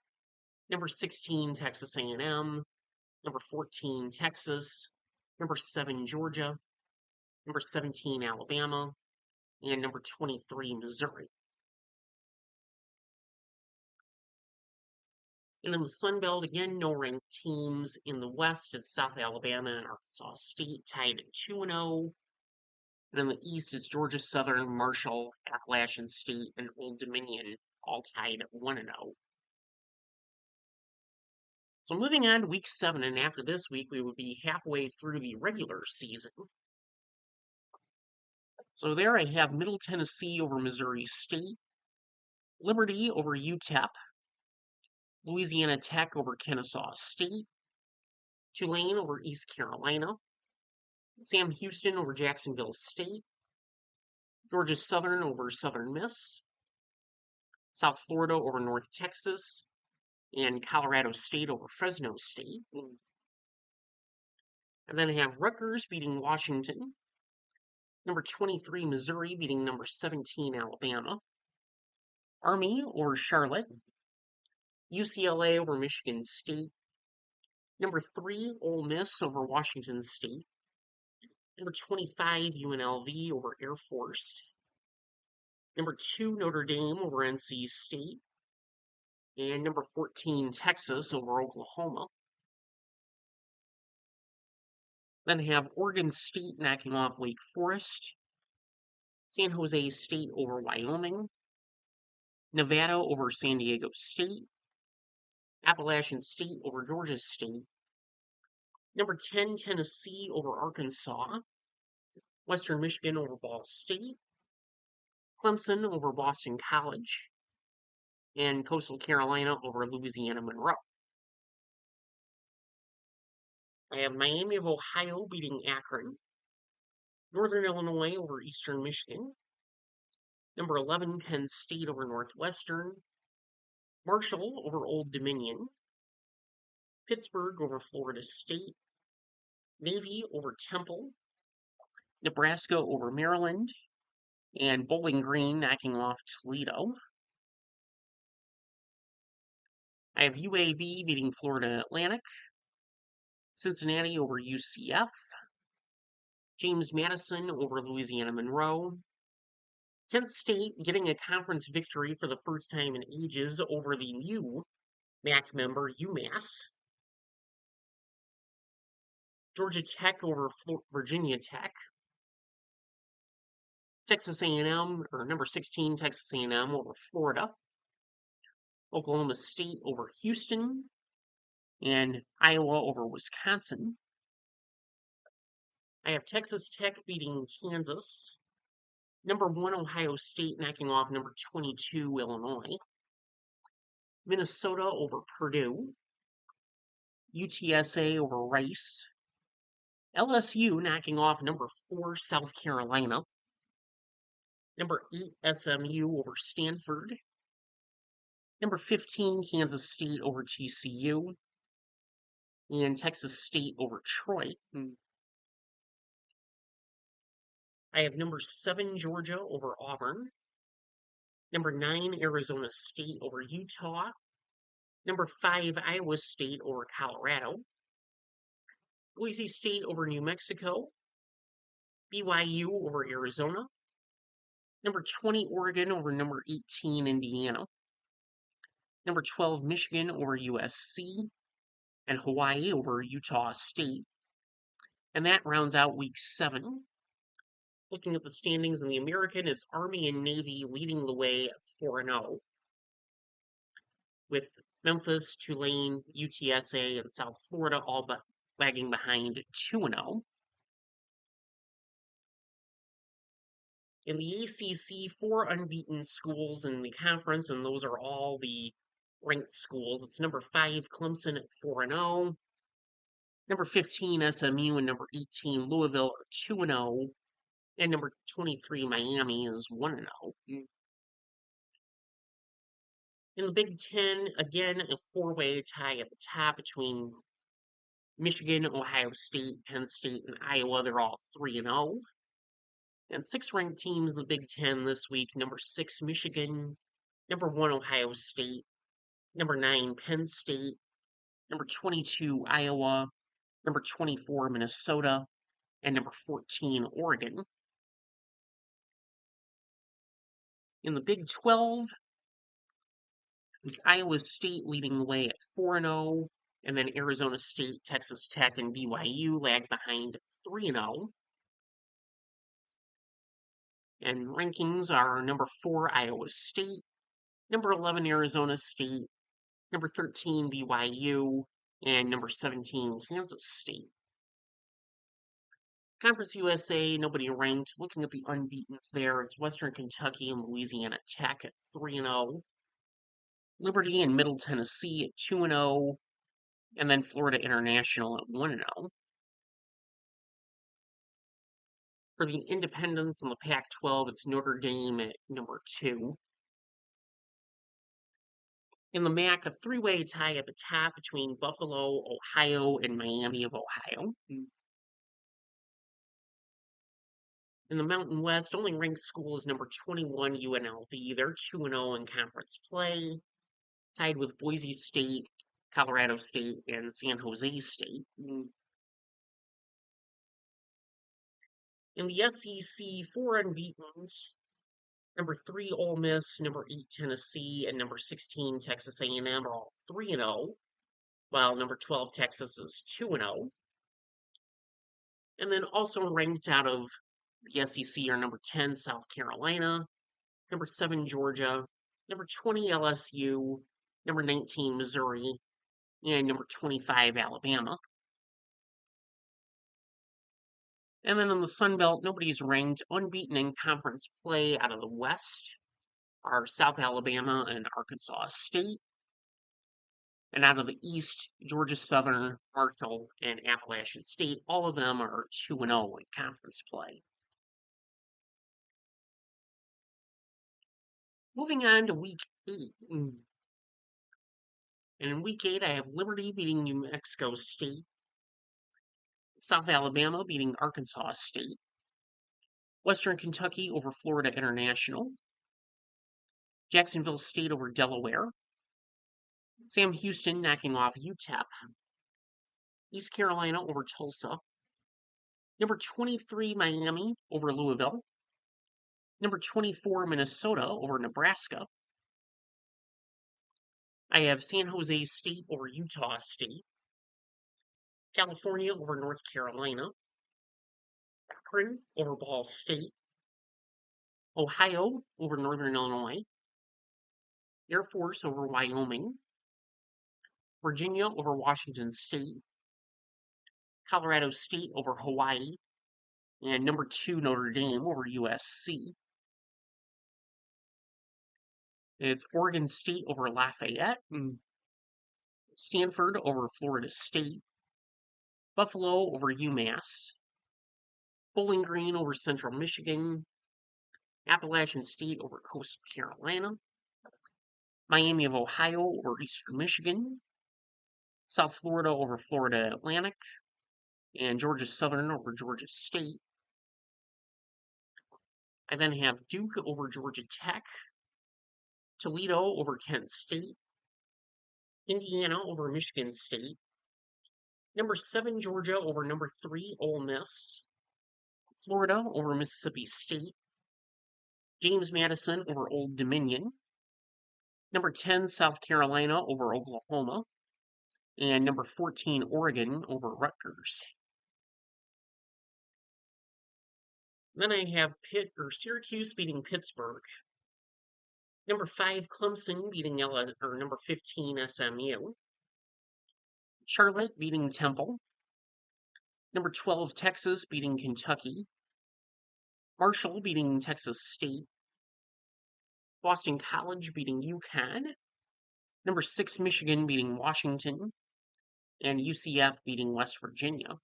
number 16, Texas A&M, number 14, Texas, number 7, Georgia, number 17, Alabama, and number 23, Missouri. And in the Sun Belt, again, no ranked teams. In the West, it's South Alabama and Arkansas State tied at 2-0. And in the East, it's Georgia Southern, Marshall, Appalachian State, and Old Dominion all tied at 1-0. So moving on to week 7, and after this week, we would be halfway through the regular season. So there I have Middle Tennessee over Missouri State, Liberty over UTEP, Louisiana Tech over Kennesaw State, Tulane over East Carolina, Sam Houston over Jacksonville State, Georgia Southern over Southern Miss, South Florida over North Texas, and Colorado State over Fresno State. And then I have Rutgers beating Washington, number 23 Missouri beating number 17 Alabama, Army over Charlotte, UCLA over Michigan State, number 3 Ole Miss over Washington State, number 25 UNLV over Air Force, number 2 Notre Dame over NC State, and number 14 Texas over Oklahoma. Then I have Oregon State knocking off Wake Forest, San Jose State over Wyoming, Nevada over San Diego State, Appalachian State over Georgia State, number 10 Tennessee over Arkansas, Western Michigan over Ball State, Clemson over Boston College, and Coastal Carolina over Louisiana Monroe. I have Miami of Ohio beating Akron, Northern Illinois over Eastern Michigan, number 11 Penn State over Northwestern, Marshall over Old Dominion, Pittsburgh over Florida State, Navy over Temple, Nebraska over Maryland, and Bowling Green knocking off Toledo. I have UAB beating Florida Atlantic, Cincinnati over UCF, James Madison over Louisiana Monroe, Kent State getting a conference victory for the first time in ages over the new MAC member UMass, Georgia Tech over Virginia Tech, Texas A&M, or number 16 Texas A&M over Florida, Oklahoma State over Houston, and Iowa over Wisconsin. I have Texas Tech beating Kansas, number 1 Ohio State knocking off number 22 Illinois, Minnesota over Purdue, UTSA over Rice, LSU knocking off number 4 South Carolina, number 8 SMU over Stanford, number 15 Kansas State over TCU, and Texas State over Troy. I have number 7 Georgia over Auburn, number 9 Arizona State over Utah, number 5 Iowa State over Colorado, Boise State over New Mexico, BYU over Arizona, number 20 Oregon over number 18 Indiana, number 12 Michigan over USC, and Hawaii over Utah State. And that rounds out week 7. Looking at the standings in the American, it's Army and Navy leading the way at 4-0, with Memphis, Tulane, UTSA, and South Florida all but lagging behind 2-0. In the ACC, 4 unbeaten schools in the conference, and those are all the ranked schools. It's number 5 Clemson at 4-0, number 15 SMU, and number 18 Louisville are 2-0, and number 23 Miami is 1-0. In the Big Ten, again, a 4-way tie at the top between Michigan, Ohio State, Penn State, and Iowa, they're all 3-0. And six ranked teams in the Big Ten this week: number 6, Michigan; number 1, Ohio State; number 9, Penn State; number 22, Iowa; number 24, Minnesota; and number 14, Oregon. In the Big 12, it's Iowa State leading the way at 4-0, and then Arizona State, Texas Tech, and BYU lag behind 3-0. And rankings are number 4, Iowa State; number 11, Arizona State; number 13, BYU; and number 17, Kansas State. Conference USA, nobody ranked. Looking at the unbeatens there, it's Western Kentucky and Louisiana Tech at 3-0. Liberty and Middle Tennessee at 2-0. And then Florida International at 1-0. For the independents in the Pac-12, it's Notre Dame at number 2. In the MAC, a three-way tie at the top between Buffalo, Ohio, and Miami of Ohio. In the Mountain West, only ranked school is number 21, UNLV. They're 2-0 in conference play, tied with Boise State, Colorado State, and San Jose State. In the SEC, 4 unbeatens: number 3, Ole Miss; number 8, Tennessee; and number 16, Texas A&M are all 3-0, while number 12, Texas is 2-0. And then also ranked out of the SEC are number 10, South Carolina; number 7, Georgia; number 20, LSU; number 19, Missouri; and number 25, Alabama. And then in the Sun Belt, nobody's ranked. Unbeaten in conference play out of the West are South Alabama and Arkansas State. And out of the East, Georgia Southern, Marshall, and Appalachian State. All of them are 2-0 in conference play. Moving on to Week 8. And in Week 8, I have Liberty beating New Mexico State; South Alabama beating Arkansas State; Western Kentucky over Florida International; Jacksonville State over Delaware; Sam Houston knocking off UTEP; East Carolina over Tulsa; number 23, Miami over Louisville; number 24, Minnesota over Nebraska. I have San Jose State over Utah State; California over North Carolina; Akron over Ball State; Ohio over Northern Illinois; Air Force over Wyoming; Virginia over Washington State; Colorado State over Hawaii; and number 2, Notre Dame over USC. It's Oregon State over Lafayette; Stanford over Florida State; Buffalo over UMass; Bowling Green over Central Michigan; Appalachian State over Coastal Carolina; Miami of Ohio over Eastern Michigan; South Florida over Florida Atlantic; and Georgia Southern over Georgia State. I then have Duke over Georgia Tech; Toledo over Kent State; Indiana over Michigan State; number 7, Georgia over number 3, Ole Miss; Florida over Mississippi State; James Madison over Old Dominion; number 10, South Carolina over Oklahoma; and number 14, Oregon over Rutgers. Then I have Syracuse beating Pittsburgh; number 5, Clemson beating number 15, SMU; Charlotte beating Temple; number 12, Texas beating Kentucky; Marshall beating Texas State; Boston College beating UConn; number 6, Michigan beating Washington; and UCF beating West Virginia.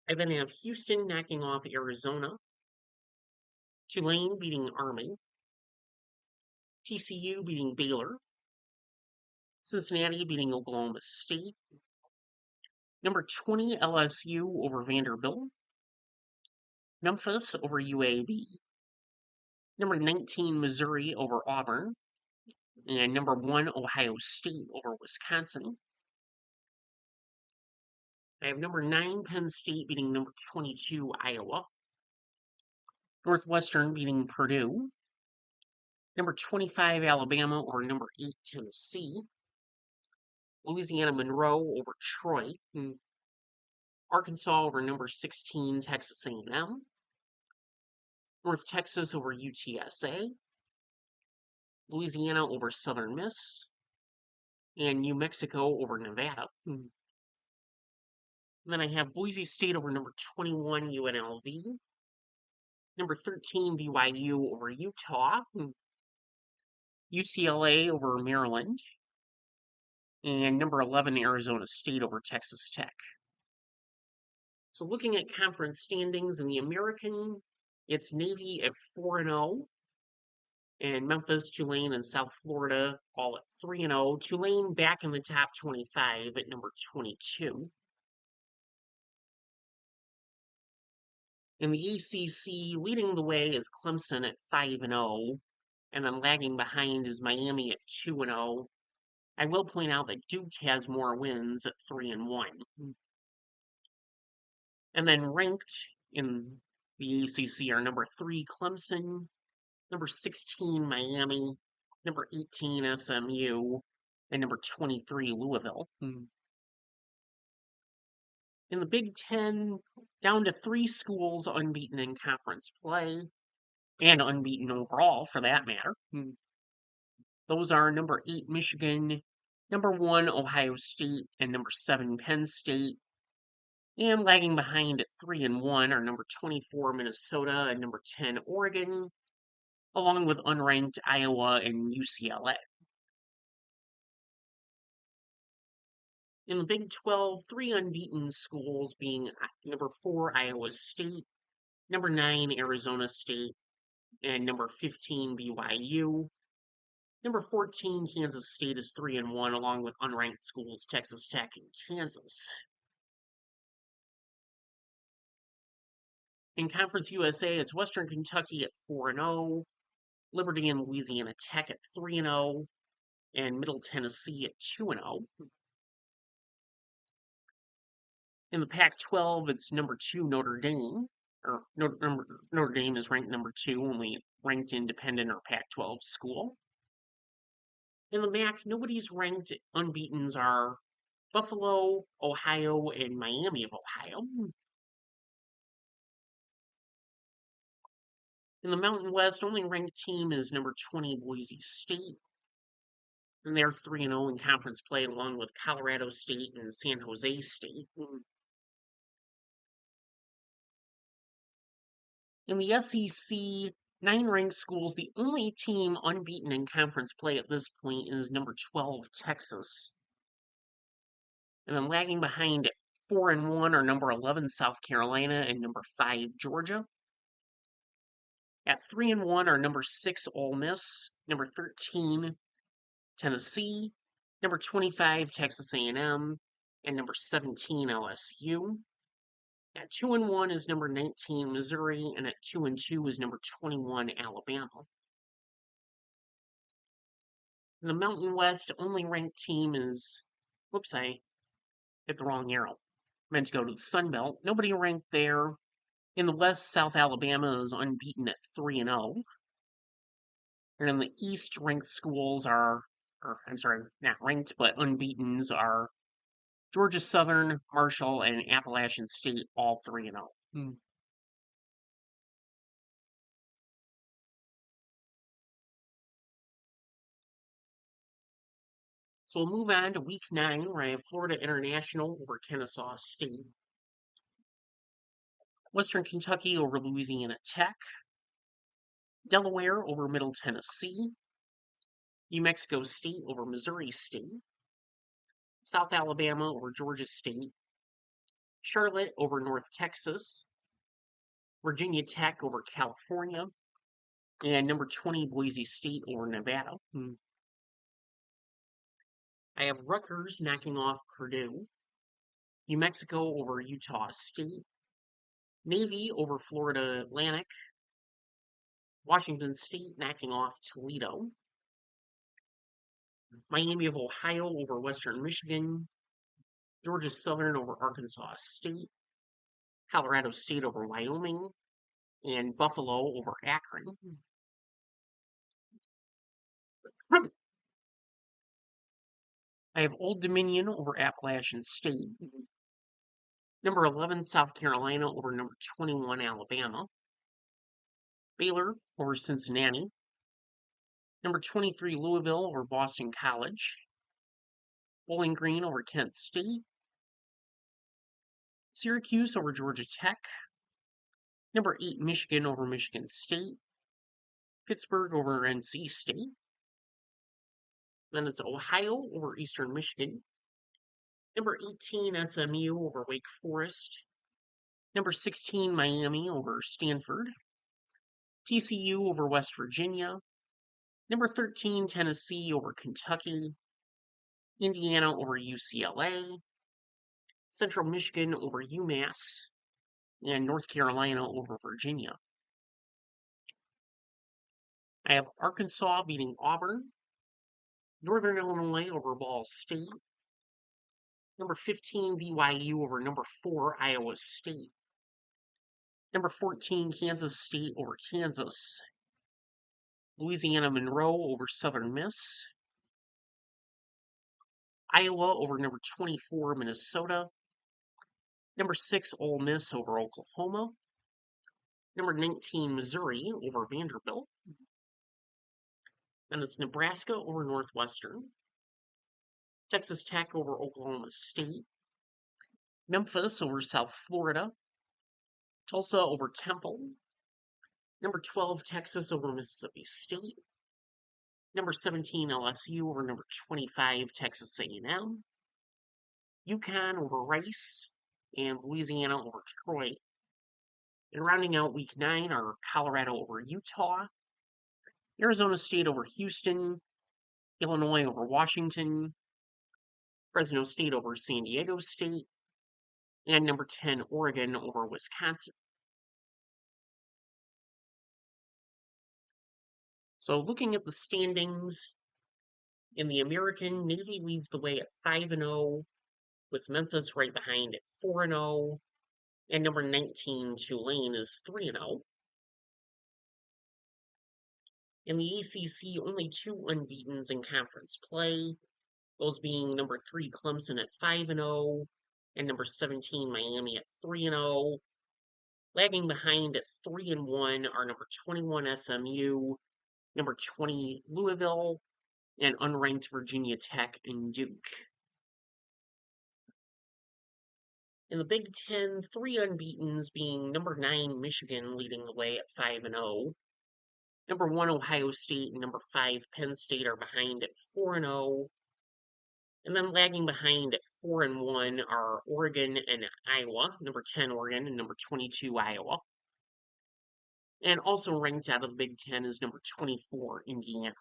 I then have Houston knocking off Arizona; Tulane beating Army; TCU beating Baylor; Cincinnati beating Oklahoma State. Number 20, LSU over Vanderbilt. Memphis over UAB. Number 19, Missouri over Auburn. And number 1, Ohio State over Wisconsin. I have number 9, Penn State beating number 22, Iowa. Northwestern beating Purdue. Number 25, Alabama over number 8, Tennessee. Louisiana Monroe over Troy. Arkansas over number 16, Texas A&M. North Texas over UTSA. Louisiana over Southern Miss. And New Mexico over Nevada. And then I have Boise State over number 21, UNLV. Number 13, BYU over Utah. UCLA over Maryland. And number 11, Arizona State over Texas Tech. So looking at conference standings in the American, it's Navy at 4-0. And Memphis, Tulane, and South Florida all at 3-0. Tulane back in the top 25 at number 22. In the ACC, leading the way is Clemson at 5-0, and then lagging behind is Miami at 2-0. I will point out that Duke has more wins at 3-1. And then ranked in the ACC are number 3, Clemson, number 16, Miami, number 18, SMU, and number 23, Louisville. In the Big Ten, down to 3 schools unbeaten in conference play, and unbeaten overall, for that matter. Those are number 8, Michigan, number 1, Ohio State, and number 7, Penn State. And lagging behind at 3-1 are number 24, Minnesota, and number 10, Oregon, along with unranked Iowa and UCLA. In the Big 12, 3 unbeaten schools being number 4, Iowa State, number 9, Arizona State, and number 15, BYU. Number 14, Kansas State is 3-1, along with unranked schools Texas Tech and Kansas. In Conference USA, it's Western Kentucky at 4-0, Liberty and Louisiana Tech at 3-0, and Middle Tennessee at 2-0. In the Pac-12, it's number 2, Notre Dame. Notre Dame is ranked number 2, only ranked independent or Pac-12 school. In the MAC, nobody's ranked. Unbeatens are Buffalo, Ohio, and Miami of Ohio. In the Mountain West, only ranked team is number 20, Boise State. And they're 3-0 in conference play, along with Colorado State and San Jose State. In the SEC, 9 ranked schools, the only team unbeaten in conference play at this point is number 12, Texas. And then lagging behind at 4-1 are number 11, South Carolina, and number 5, Georgia. At 3-1 are number 6, Ole Miss, number 13, Tennessee, number 25, Texas A&M, and number 17, LSU. At 2-1 is number 19, Missouri, and at 2-2 is number 21, Alabama. In the Mountain West, only ranked team is, whoops, I hit the wrong arrow. Meant to go to the Sun Belt. Nobody ranked there. In the West, South Alabama is unbeaten at 3-0. And in the East, ranked schools are, not ranked, but unbeatens are Georgia Southern, Marshall, and Appalachian State, all 3-0. So we'll move on to week 9, where I have Florida International over Kennesaw State. Western Kentucky over Louisiana Tech. Delaware over Middle Tennessee. New Mexico State over Missouri State. South Alabama over Georgia State. Charlotte over North Texas. Virginia Tech over California. And number 20, Boise State over Nevada. I have Rutgers knocking off Purdue, New Mexico over Utah State, Navy over Florida Atlantic, Washington State knocking off Toledo, Miami of Ohio over Western Michigan, Georgia Southern over Arkansas State, Colorado State over Wyoming, and Buffalo over Akron. I have Old Dominion over Appalachian State, number 11 South Carolina over number 21 Alabama, Baylor over Cincinnati, number 23 Louisville over Boston College, Bowling Green over Kent State, Syracuse over Georgia Tech, number 8 Michigan over Michigan State, Pittsburgh over NC State. Then it's Ohio over Eastern Michigan, number 18 SMU over Wake Forest, number 16 Miami over Stanford, TCU over West Virginia, number 13 Tennessee over Kentucky, Indiana over UCLA, Central Michigan over UMass, and North Carolina over Virginia. I have Arkansas beating Auburn, Northern Illinois over Ball State, number 15 BYU over number 4 Iowa State, number 14 Kansas State over Kansas, Louisiana Monroe over Southern Miss, Iowa over number 24 Minnesota, number 6 Ole Miss over Oklahoma, number 19 Missouri over Vanderbilt, and it's Nebraska over Northwestern, Texas Tech over Oklahoma State, Memphis over South Florida, Tulsa over Temple, number 12 Texas over Mississippi State, number 17 LSU over number 25 Texas A&M, UConn over Rice, and Louisiana over Troy. And rounding out Week 9 are Colorado over Utah, Arizona State over Houston, Illinois over Washington, Fresno State over San Diego State, and number 10 Oregon over Wisconsin. So looking at the standings, in the American, Navy leads the way at 5-0, with Memphis right behind at 4-0, and number 19 Tulane is 3-0. In the ACC, only 2 unbeatens in conference play, those being number 3 Clemson at 5-0, and number 17 Miami at 3-0. Lagging behind at 3-1 are number 21 SMU, number 20 Louisville, and unranked Virginia Tech and Duke. In the Big Ten, 3 unbeatens being number 9 Michigan leading the way at 5-0. Number 1 Ohio State and number 5 Penn State are behind at 4-0. And then lagging behind at 4-1 are Oregon and Iowa, number 10 Oregon and number 22 Iowa. And also ranked out of the Big Ten is number 24 Indiana.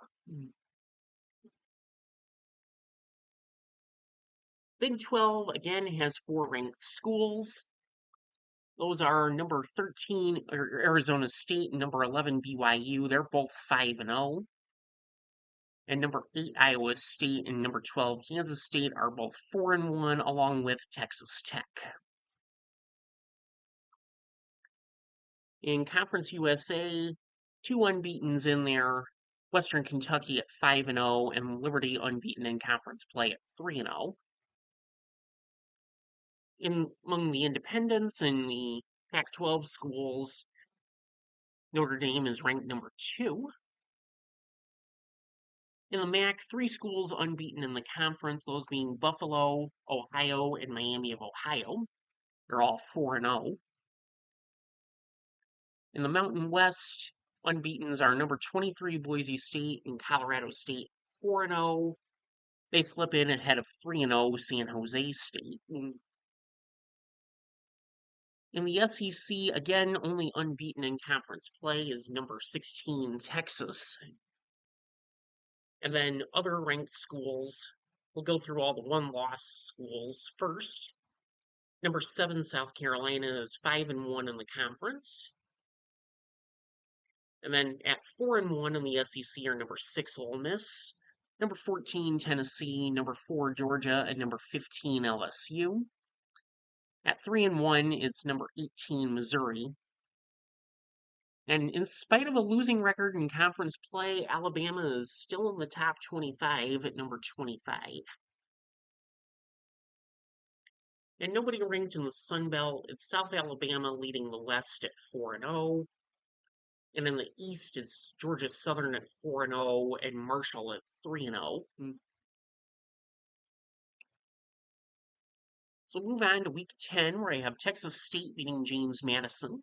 Big 12 again has 4 ranked schools. Those are number 13 Arizona State and number 11 BYU. They're both 5-0. And number 8 Iowa State and number 12 Kansas State are both 4-1, along with Texas Tech. In Conference USA, 2 unbeatens in there. Western Kentucky at 5-0 and Liberty unbeaten in conference play at 3-0. Among the independents in the Pac-12 schools, Notre Dame is ranked number 2. In the MAC, 3 schools unbeaten in the conference, those being Buffalo, Ohio, and Miami of Ohio. They're all 4-0. In the Mountain West, unbeatens are number 23 Boise State and Colorado State 4-0. They slip in ahead of 3-0 San Jose State. In the SEC, again, only unbeaten in conference play is number 16 Texas. And then other ranked schools, We'll go through all the one-loss schools first. Number 7, South Carolina is 5-1 in the conference. And then at 4-1 in the SEC are number 6, Ole Miss, number 14, Tennessee, number 4, Georgia, and number 15, LSU. At 3-1, it's number 18, Missouri. And in spite of a losing record in conference play, Alabama is still in the top 25 at number 25. And nobody ranked in the Sun Belt. It's South Alabama leading the West at 4-0. And in the East, it's Georgia Southern at 4-0 and Marshall at 3-0. So move on to Week 10, where I have Texas State beating James Madison,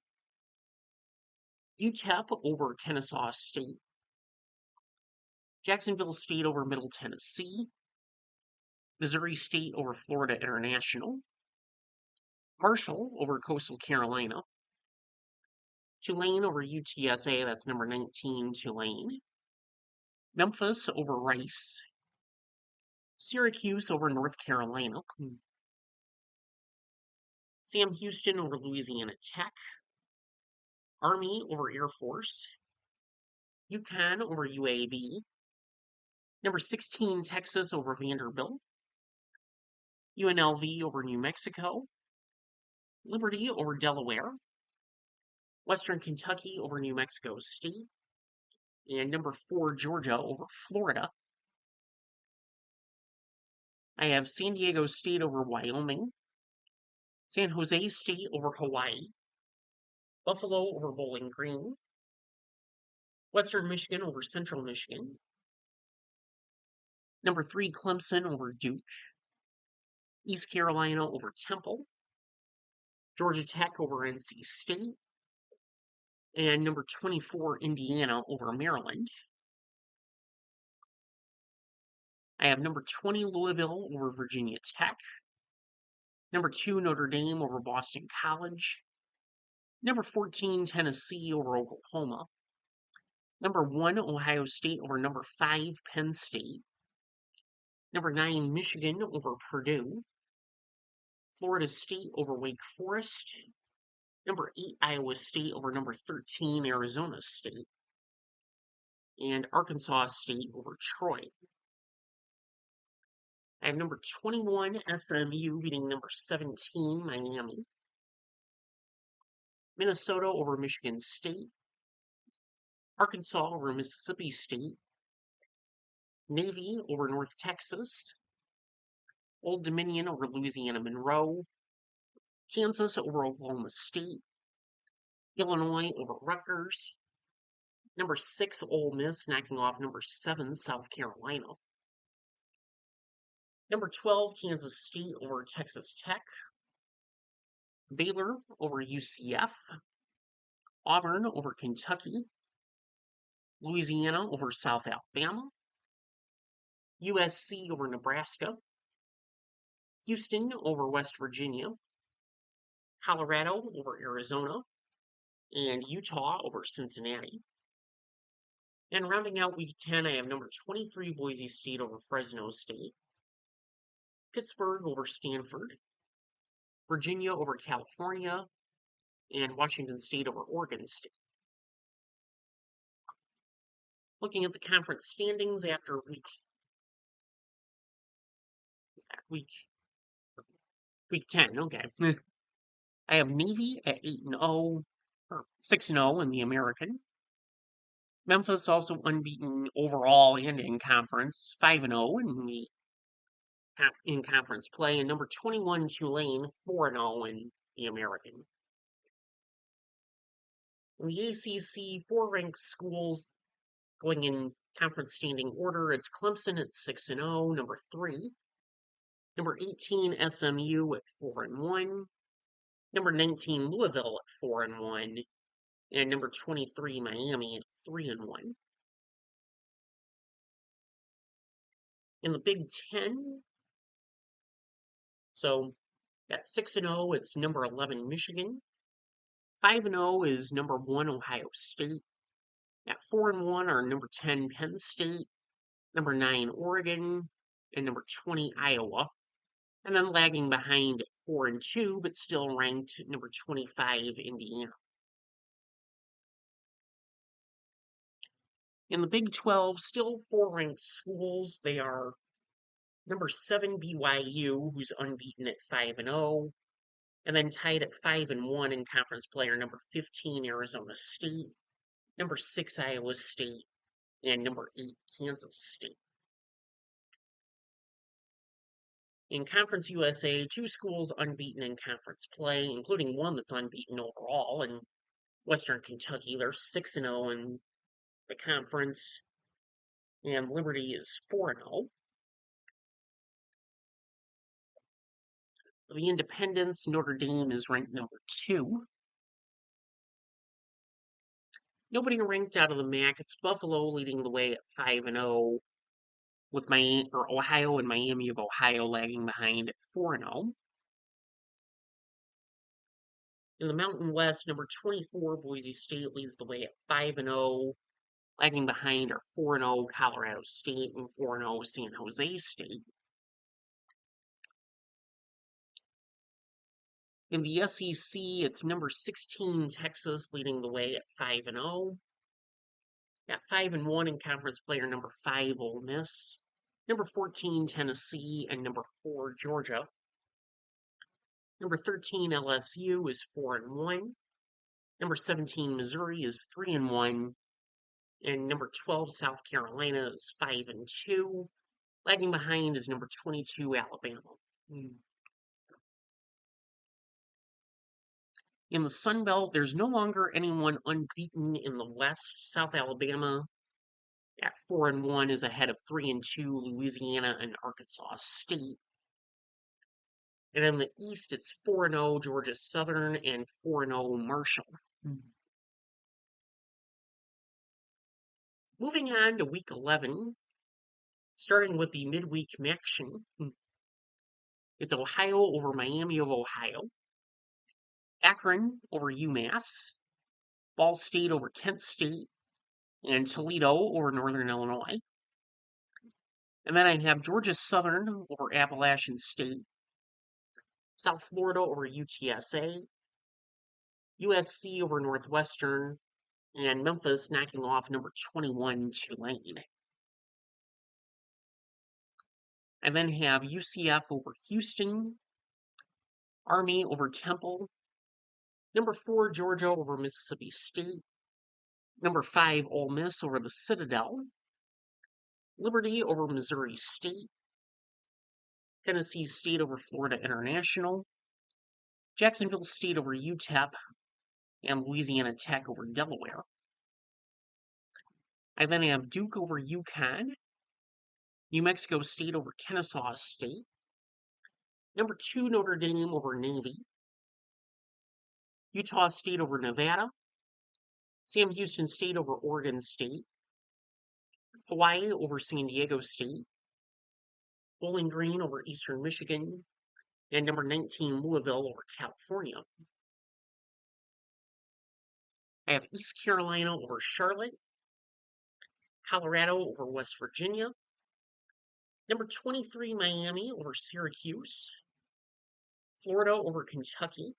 UTEP over Kennesaw State, Jacksonville State over Middle Tennessee, Missouri State over Florida International, Marshall over Coastal Carolina, Tulane over UTSA, that's number 19, Tulane, Memphis over Rice, Syracuse over North Carolina, Sam Houston over Louisiana Tech, Army over Air Force, UConn over UAB, number 16 Texas over Vanderbilt, UNLV over New Mexico, Liberty over Delaware, Western Kentucky over New Mexico State, and number 4 Georgia over Florida. I have San Diego State over Wyoming, San Jose State over Hawaii, Buffalo over Bowling Green, Western Michigan over Central Michigan, number 3 Clemson over Duke, East Carolina over Temple, Georgia Tech over NC State, and number 24 Indiana over Maryland. I have number 20 Louisville over Virginia Tech, number 2 Notre Dame over Boston College, number 14 Tennessee over Oklahoma, number 1 Ohio State over number 5 Penn State, number 9 Michigan over Purdue, Florida State over Wake Forest, number 8 Iowa State over number 13 Arizona State, and Arkansas State over Troy. I have number 21 SMU beating number 17 Miami, Minnesota over Michigan State, Arkansas over Mississippi State, Navy over North Texas, Old Dominion over Louisiana Monroe, Kansas over Oklahoma State, Illinois over Rutgers, number 6 Ole Miss knocking off number 7 South Carolina, number 12 Kansas State over Texas Tech, Baylor over UCF, Auburn over Kentucky, Louisiana over South Alabama, USC over Nebraska, Houston over West Virginia, Colorado over Arizona, and Utah over Cincinnati. And rounding out Week 10, I have number 23 Boise State over Fresno State, Pittsburgh over Stanford, Virginia over California, and Washington State over Oregon State. Looking at the conference standings after week 10, okay. I have Navy at 8-0, or 6-0 in the American. Memphis also unbeaten overall and in conference, 5-0 in conference play, and number 21 Tulane, 4-0 in the American. In the ACC, 4 ranked schools going in conference standing order. It's Clemson at 6-0, number 3. Number 18 SMU at 4-1. Number 19 Louisville at 4-1. And number 23 Miami at 3-1. In the Big Ten, so at 6-0, it's number 11 Michigan. 5-0 is number 1 Ohio State. At 4-1 are number 10 Penn State, number 9 Oregon, and number 20 Iowa, and then lagging behind at 4 and 2, but still ranked number 25 Indiana. In the Big 12, still 4 ranked schools. They are number 7 BYU, who's unbeaten at 5 and 0, and then tied at 5 and 1 in conference player number 15 Arizona State, number 6 Iowa State, and number 8 Kansas State. In Conference USA, 2 schools unbeaten in conference play, including one that's unbeaten overall in Western Kentucky. They're 6 and 0 in the conference, and Liberty is 4 and 0. For the independents, Notre Dame is ranked number 2. Nobody ranked out of the MAC. It's Buffalo leading the way at 5 and 0, with Ohio and Miami of Ohio lagging behind at 4 and 0. In the Mountain West, number 24 Boise State leads the way at 5 and 0. Lagging behind are 4 and 0 Colorado State and 4 and 0 San Jose State. In the SEC, it's number 16 Texas leading the way at 5 and 0. At 5 and 1 in conference player number 5 Ole Miss, number 14 Tennessee, and number 4 Georgia. Number 13 LSU is 4 and 1. Number 17 Missouri is 3 and 1. And number 12 South Carolina is 5 and 2. Lagging behind is number 22 Alabama. In the Sun Belt, there's no longer anyone unbeaten in the West. South Alabama at 4 and 1 is ahead of 3 and 2 Louisiana and Arkansas State. And in the East, it's 4 and 0 Georgia Southern and 4 and 0 Marshall. Moving on to Week 11, starting with the midweek action. It's Ohio over Miami of Ohio, Akron over UMass, Ball State over Kent State, and Toledo over Northern Illinois. And then I have Georgia Southern over Appalachian State, South Florida over UTSA, USC over Northwestern, and Memphis knocking off number 21 Tulane. I then have UCF over Houston, Army over Temple, number 4 Georgia over Mississippi State, number 5 Ole Miss over the Citadel, Liberty over Missouri State, Tennessee State over Florida International, Jacksonville State over UTEP, and Louisiana Tech over Delaware. I then have Duke over UConn, New Mexico State over Kennesaw State, number 2 Notre Dame over Navy, Utah State over Nevada, Sam Houston State over Oregon State, Hawaii over San Diego State, Bowling Green over Eastern Michigan, and number 19 Louisville over California. I have East Carolina over Charlotte, Colorado over West Virginia, number 23 Miami over Syracuse, Florida over Kentucky,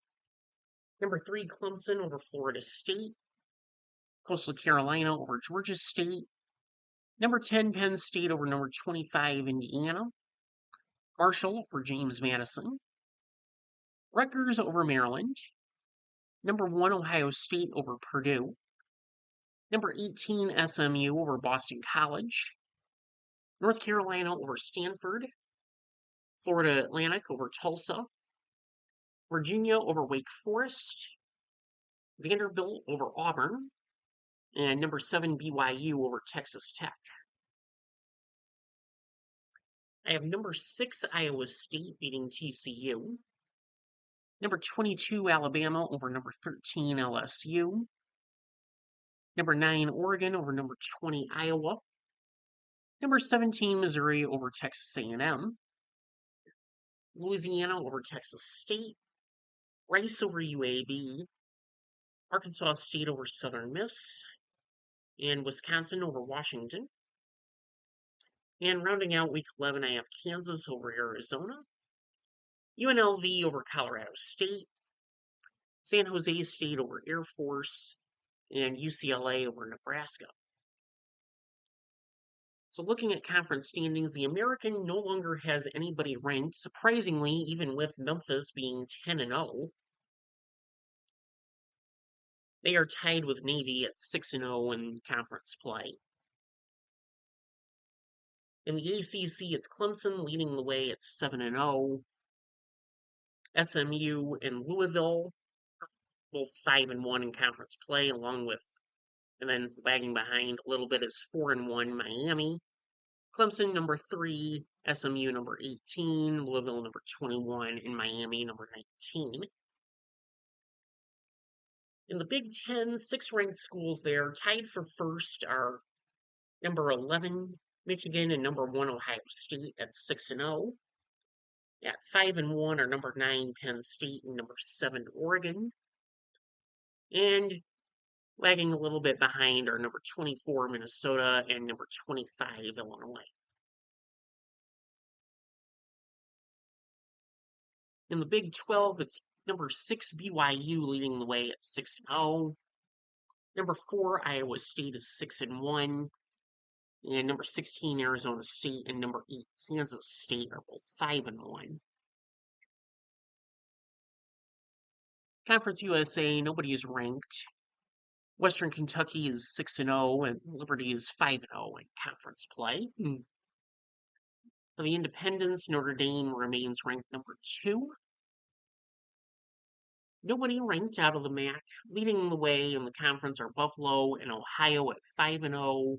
number 3 Clemson over Florida State, Coastal Carolina over Georgia State, number 10 Penn State over number 25 Indiana, Marshall over James Madison, Rutgers over Maryland, number 1 Ohio State over Purdue, number 18 SMU over Boston College, North Carolina over Stanford, Florida Atlantic over Tulsa, Virginia over Wake Forest, Vanderbilt over Auburn, and number 7 BYU over Texas Tech. I have number 6 Iowa State beating TCU, number 22 Alabama over number 13 LSU, number 9 Oregon over number 20 Iowa, number 17 Missouri over Texas A&M, Louisiana over Texas State, Rice over UAB, Arkansas State over Southern Miss, and Wisconsin over Washington. And rounding out week 11, I have Kansas over Arizona, UNLV over Colorado State, San Jose State over Air Force, and UCLA over Nebraska. So looking at conference standings, the American no longer has anybody ranked, surprisingly, even with Memphis being 10-0. They are tied with Navy at 6-0 in conference play. In the ACC, it's Clemson leading the way at 7-0. SMU and Louisville, both 5-1 in conference play, and then lagging behind a little bit is 4-1 Miami. Clemson number 3, SMU number 18, Louisville number 21, and Miami number 19. In the Big Ten, 6 ranked schools there tied for first are number 11 Michigan and number 1 Ohio State at 6-0. At 5-1 are number 9 Penn State and number 7 Oregon. And lagging a little bit behind are number 24 Minnesota and number 25 Illinois. In the Big 12, it's number 6 BYU leading the way at 6-0. Number 4 Iowa State is 6-1. And number 16 Arizona State and number 8 Kansas State are both 5-1. Conference USA, nobody is ranked. Western Kentucky is 6-0 and Liberty is 5-0 in conference play. For the Independents, Notre Dame remains ranked number 2. Nobody ranked out of the MAC. Leading the way in the conference are Buffalo and Ohio at 5-0.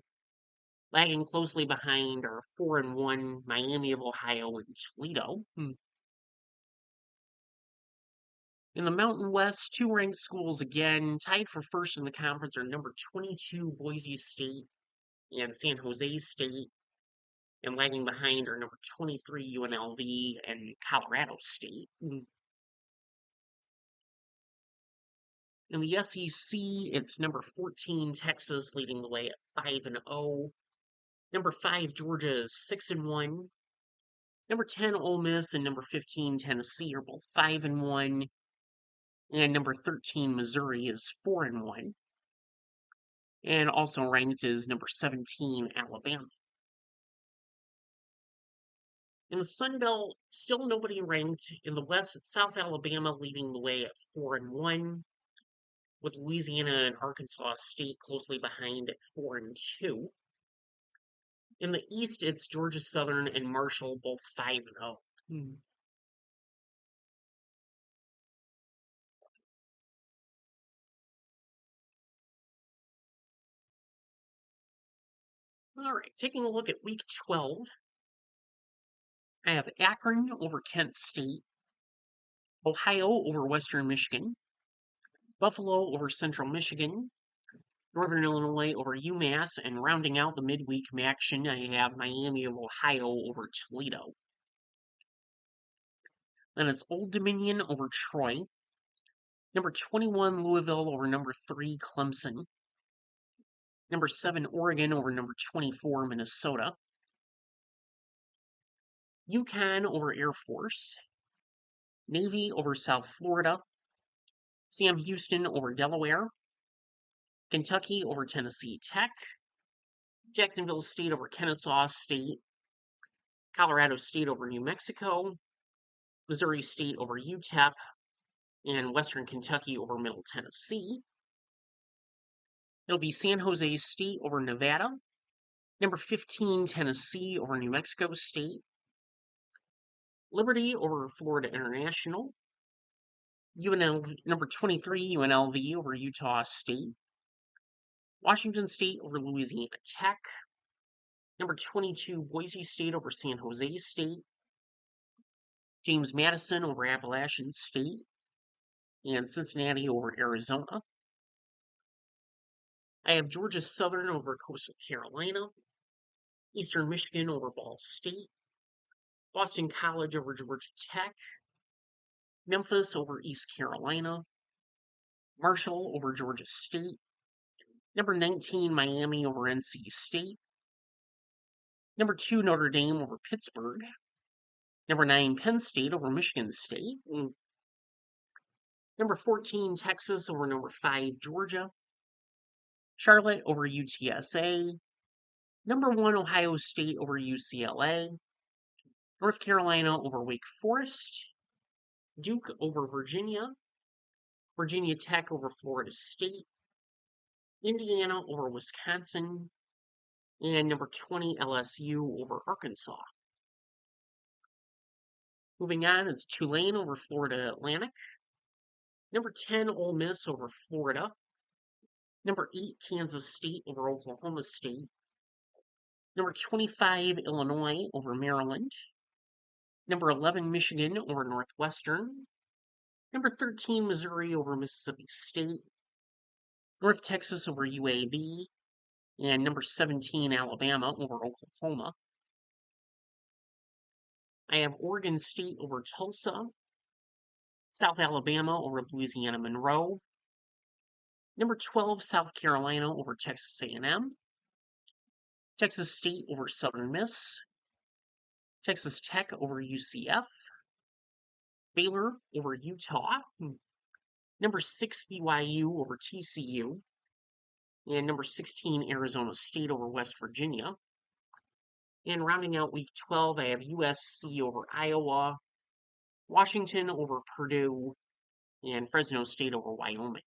Lagging closely behind are 4-1 Miami of Ohio and Toledo. In the Mountain West, 2 ranked schools again, tied for first in the conference, are number 22 Boise State and San Jose State. And lagging behind are number 23 UNLV and Colorado State. In the SEC, it's number 14 Texas leading the way at 5-0. Number 5 Georgia is 6-1. Number 10 Ole Miss and number 15 Tennessee are both 5-1. And number 13 Missouri is 4-1. And also ranked is number 17 Alabama. In the Sun Belt, still nobody ranked. In the West, it's South Alabama leading the way at 4-1, with Louisiana and Arkansas State closely behind at 4-2. In the East, it's Georgia Southern and Marshall both 5-0. All right, taking a look at week 12, I have Akron over Kent State, Ohio over Western Michigan, Buffalo over Central Michigan, Northern Illinois over UMass, and rounding out the midweek action, I have Miami of Ohio over Toledo. Then it's Old Dominion over Troy, number 21 Louisville over number 3 Clemson, number 7 Oregon over number 24 Minnesota, UConn over Air Force, Navy over South Florida, Sam Houston over Delaware, Kentucky over Tennessee Tech, Jacksonville State over Kennesaw State, Colorado State over New Mexico, Missouri State over UTEP, and Western Kentucky over Middle Tennessee. It'll be San Jose State over Nevada, number 15 Tennessee over New Mexico State, Liberty over Florida International, UNLV, number 23 UNLV over Utah State, Washington State over Louisiana Tech, number 22 Boise State over San Jose State, James Madison over Appalachian State, and Cincinnati over Arizona. I have Georgia Southern over Coastal Carolina, Eastern Michigan over Ball State, Boston College over Georgia Tech, Memphis over East Carolina, Marshall over Georgia State, number 19 Miami over NC State, Number 2, Notre Dame over Pittsburgh. Number 9, Penn State over Michigan State. Number 14, Texas over number 5, Georgia. Charlotte over UTSA. Number 1, Ohio State over UCLA. North Carolina over Wake Forest. Duke over Virginia. Virginia Tech over Florida State. Indiana over Wisconsin. And number 20, LSU over Arkansas. Moving on is Tulane over Florida Atlantic. Number 10, Ole Miss over Florida. Number 8, Kansas State over Oklahoma State. Number 25, Illinois over Maryland. Number 11, Michigan over Northwestern. Number 13, Missouri over Mississippi State. North Texas over UAB. And number 17, Alabama over Oklahoma. I have Oregon State over Tulsa. South Alabama over Louisiana Monroe. Number 12, South Carolina over Texas A&M. Texas State over Southern Miss. Texas Tech over UCF. Baylor over Utah. Number 6, BYU over TCU. And number 16, Arizona State over West Virginia. And rounding out week 12, I have USC over Iowa, Washington over Purdue, and Fresno State over Wyoming.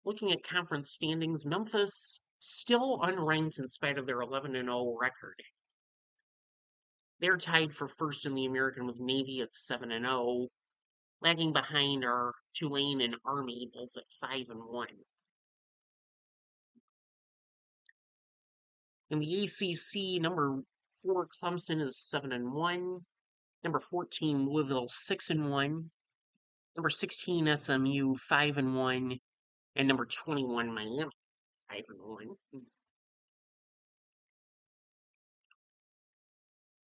Looking at conference standings, Memphis still unranked in spite of their 11-0 record. They're tied for first in the American with Navy at 7-0. Lagging behind are Tulane and Army, both at 5-1. In the ACC, number 4, Clemson is 7-1. Number 14, Louisville 6-1. Number 16, SMU 5-1. And number 21, Miami 5-1.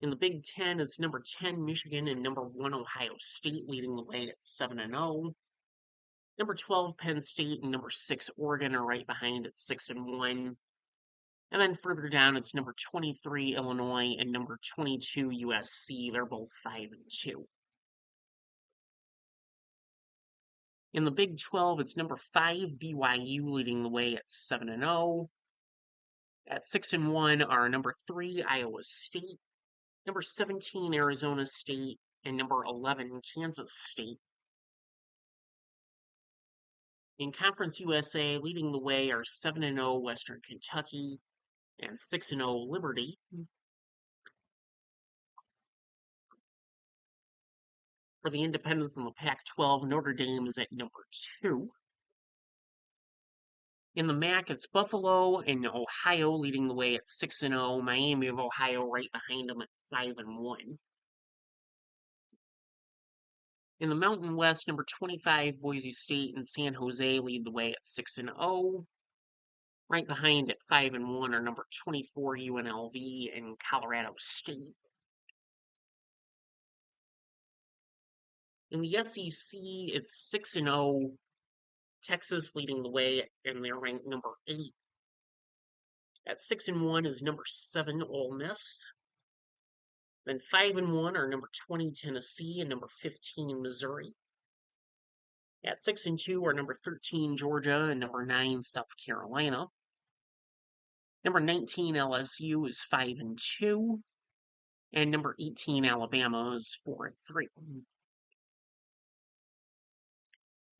In the Big Ten, it's number 10, Michigan, and number 1, Ohio State, leading the way at 7-0. Number 12, Penn State, and number 6, Oregon are right behind at 6-1. And then further down, it's number 23, Illinois, and number 22, USC. They're both 5-2. In the Big 12, it's number 5, BYU, leading the way at 7-0. At 6-1 are number 3, Iowa State, number 17, Arizona State, and number 11, Kansas State. In Conference USA, leading the way are 7-0 Western Kentucky and 6-0 Liberty. For the independents in the Pac-12, Notre Dame is at number 2. In the MAC, it's Buffalo and Ohio leading the way at 6-0. Miami of Ohio right behind them at 5-1. In the Mountain West, number 25, Boise State and San Jose lead the way at 6-0. Right behind at 5-1 are number 24, UNLV and Colorado State. In the SEC, it's 6-0, Texas leading the way, and they're ranked number 8. At 6-1 is number 7, Ole Miss. Then 5-1 are number 20, Tennessee, and number 15, Missouri. At 6-2 are number 13, Georgia, and number 9, South Carolina. Number 19, LSU is 5-2, and number 18, Alabama is 4-3.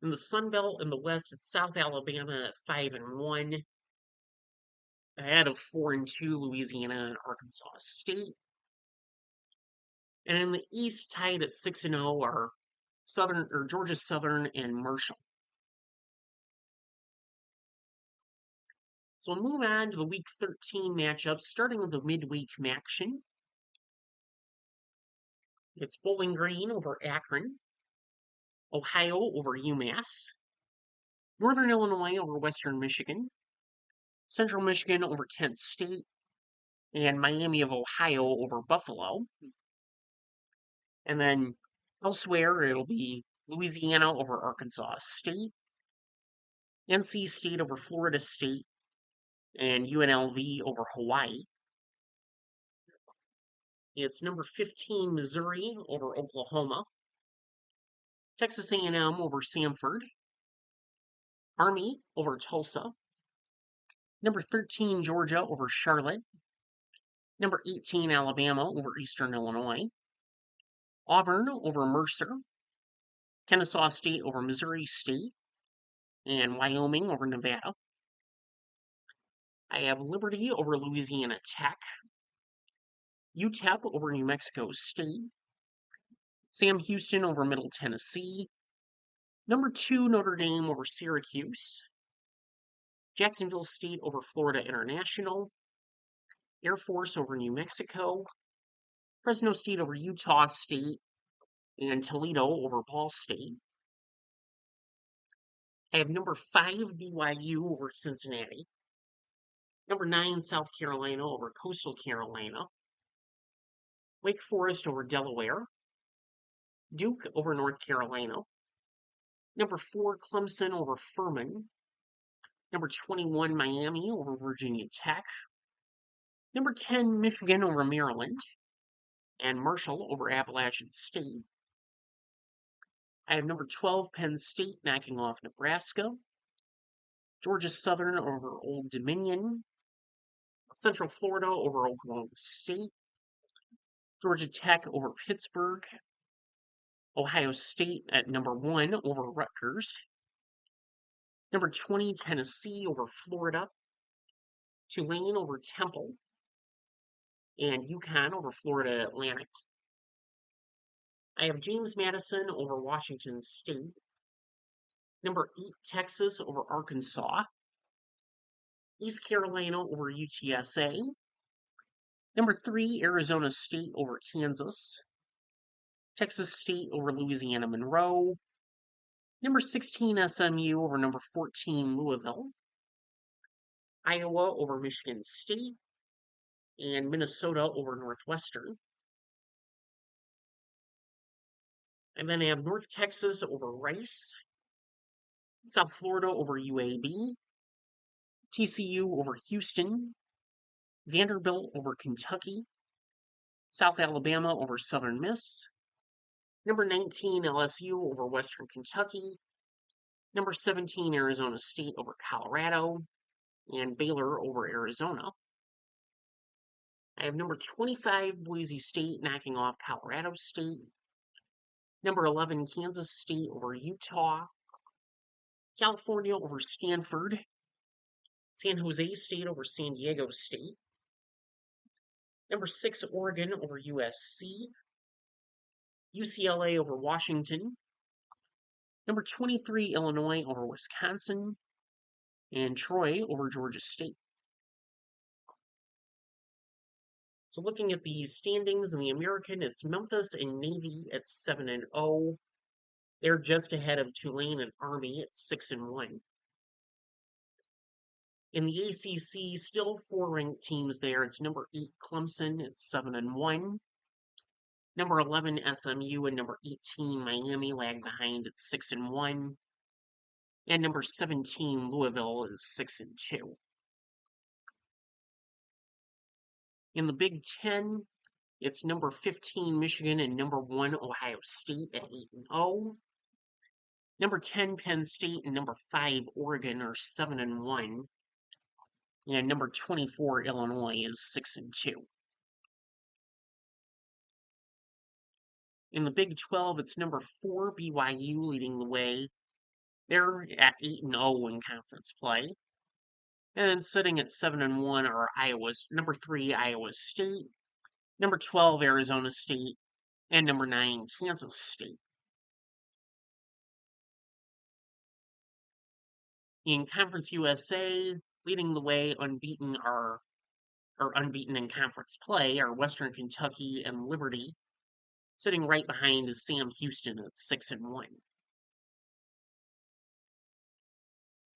In the Sun Belt in the West, it's South Alabama at 5-1, ahead of 4-2, Louisiana and Arkansas State. And in the East, tied at 6-0 are Georgia Southern and Marshall. So we'll move on to the Week 13 matchups, starting with the midweek action. It's Bowling Green over Akron, Ohio over UMass, Northern Illinois over Western Michigan, Central Michigan over Kent State, and Miami of Ohio over Buffalo. And then elsewhere, it'll be Louisiana over Arkansas State, NC State over Florida State, and UNLV over Hawaii. It's number 15 Missouri over Oklahoma, Texas A&M over Samford, Army over Tulsa, number 13 Georgia over Charlotte, number 18 Alabama over Eastern Illinois, Auburn over Mercer, Kennesaw State over Missouri State, and Wyoming over Nevada. I have Liberty over Louisiana Tech, UTEP over New Mexico State, Sam Houston over Middle Tennessee, number 2 Notre Dame over Syracuse, Jacksonville State over Florida International, Air Force over New Mexico, Fresno State over Utah State, and Toledo over Ball State. I have number 5 BYU over Cincinnati, number 9 South Carolina over Coastal Carolina, Wake Forest over Delaware, Duke over North Carolina, number 4 Clemson over Furman, number 21 Miami over Virginia Tech, number 10 Michigan over Maryland, and Marshall over Appalachian State. I have number 12 Penn State knocking off Nebraska, Georgia Southern over Old Dominion, Central Florida over Oklahoma State, Georgia Tech over Pittsburgh, Ohio State at number 1 over Rutgers, number 20 Tennessee over Florida, Tulane over Temple, and UConn over Florida Atlantic. I have James Madison over Washington State, number 8 Texas over Arkansas, East Carolina over UTSA, number 3 Arizona State over Kansas, Texas State over Louisiana Monroe, number 16 SMU over number 14 Louisville, Iowa over Michigan State, and Minnesota over Northwestern. And then I have North Texas over Rice, South Florida over UAB, TCU over Houston, Vanderbilt over Kentucky, South Alabama over Southern Miss, number 19 LSU over Western Kentucky, number 17 Arizona State over Colorado, and Baylor over Arizona. I have number 25 Boise State knocking off Colorado State, number 11 Kansas State over Utah, California over Stanford, San Jose State over San Diego State, number 6 Oregon over USC, UCLA over Washington, number 23 Illinois over Wisconsin, and Troy over Georgia State. So looking at the standings in the American, it's Memphis and Navy at 7-0. They're just ahead of Tulane and Army at 6-1. In the ACC, still 4 ranked teams there. It's number 8 Clemson at 7-1. Number 11 SMU and number 18 Miami lag behind at 6-1. And number 17 Louisville is 6-2. In the Big Ten, it's number 15 Michigan and number 1 Ohio State at 8-0. Number 10 Penn State and number 5 Oregon are 7-1. And number 24 Illinois is 6-2. In the Big 12, it's number 4 BYU leading the way. They're at 8-0 in conference play. And then sitting at 7-1 are number 3 Iowa State, number 12 Arizona State, and number 9 Kansas State. In Conference USA, leading the way unbeaten in conference play are Western Kentucky and Liberty. Sitting right behind is Sam Houston at 6-1.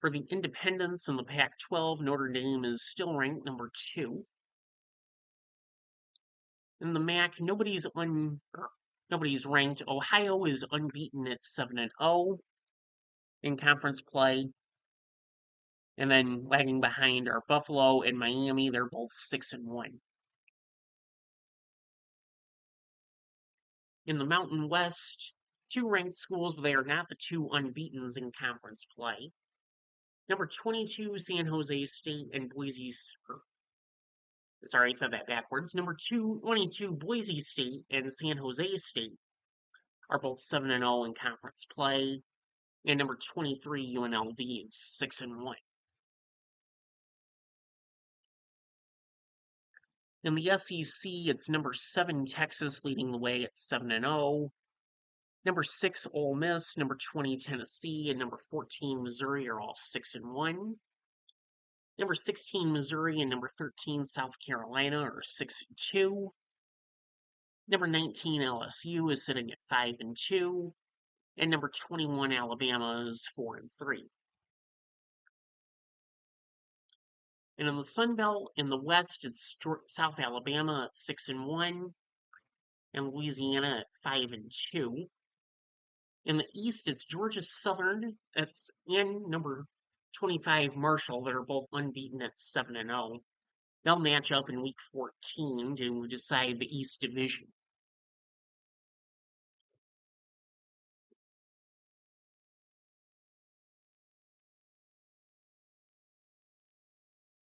For the independents in the Pac-12, Notre Dame is still ranked number 2. In the MAC, nobody's ranked. Ohio is unbeaten at 7-0 in conference play. And then lagging behind are Buffalo and Miami. They're both 6-1. In the Mountain West, two ranked schools, but they are not the two unbeatens in conference play. Number 22, San Jose State and Boise. Sorry, I said that backwards. Number 22, Boise State and San Jose State are both 7-0 in conference play. And number 23, UNLV is 6-1. In the SEC, it's number 7, Texas, leading the way at 7-0. Number 6, Ole Miss, number 20, Tennessee, and number 14, Missouri are all 6-1. Number 16, Missouri, and number 13, South Carolina are 6-2. Number 19, LSU is sitting at 5-2. And number 21, Alabama is 4-3. And in the Sun Belt, in the West, it's South Alabama at 6-1, and Louisiana at 5-2. In the East, it's Georgia Southern and number 25 Marshall that are both unbeaten at 7-0. They'll match up in Week 14 to decide the East Division.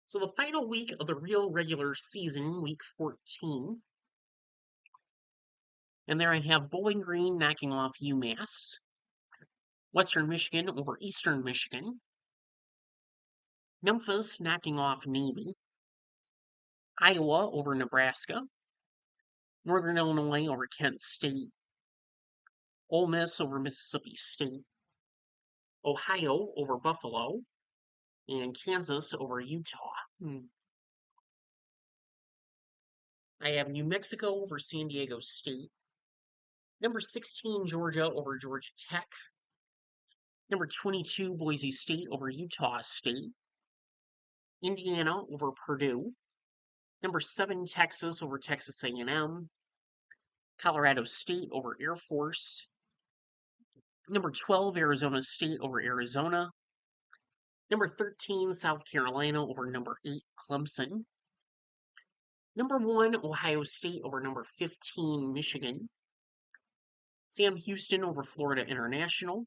So the final week of the real regular season, Week 14. And there I have Bowling Green knocking off UMass. Western Michigan over Eastern Michigan. Memphis knocking off Navy. Iowa over Nebraska. Northern Illinois over Kent State. Ole Miss over Mississippi State. Ohio over Buffalo. And Kansas over Utah. I have New Mexico over San Diego State. Number 16, Georgia over Georgia Tech. Number 22, Boise State over Utah State. Indiana over Purdue. Number 7, Texas over Texas A&M. Colorado State over Air Force. Number 12, Arizona State over Arizona. Number 13, South Carolina over number 8, Clemson. Number 1, Ohio State over number 15, Michigan. Sam Houston over Florida International.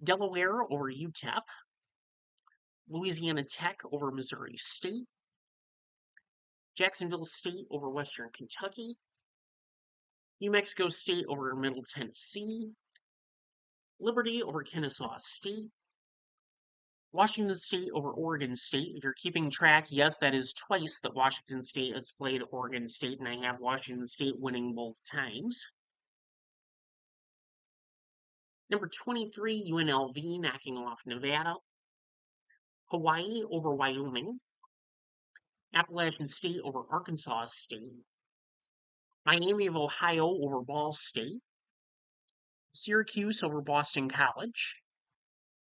Delaware over UTEP. Louisiana Tech over Missouri State. Jacksonville State over Western Kentucky. New Mexico State over Middle Tennessee. Liberty over Kennesaw State. Washington State over Oregon State. If you're keeping track, yes, that is twice that Washington State has played Oregon State, and I have Washington State winning both times. Number 23, UNLV knocking off Nevada. Hawaii over Wyoming. Appalachian State over Arkansas State. Miami of Ohio over Ball State. Syracuse over Boston College.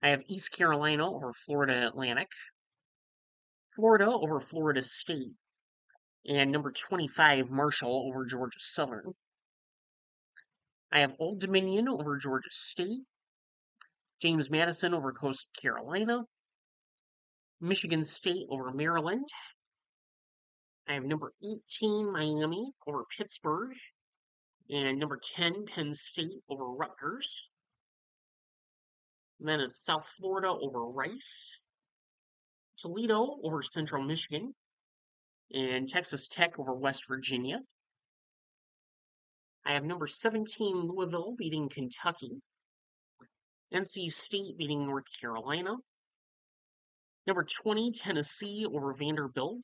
I have East Carolina over Florida Atlantic. Florida over Florida State. And number 25, Marshall over Georgia Southern. I have Old Dominion over Georgia State. James Madison over Coastal Carolina. Michigan State over Maryland. I have number 18, Miami over Pittsburgh. And number 10, Penn State over Rutgers. And then it's South Florida over Rice. Toledo over Central Michigan. And Texas Tech over West Virginia. I have number 17, Louisville beating Kentucky. NC State beating North Carolina. Number 20, Tennessee over Vanderbilt.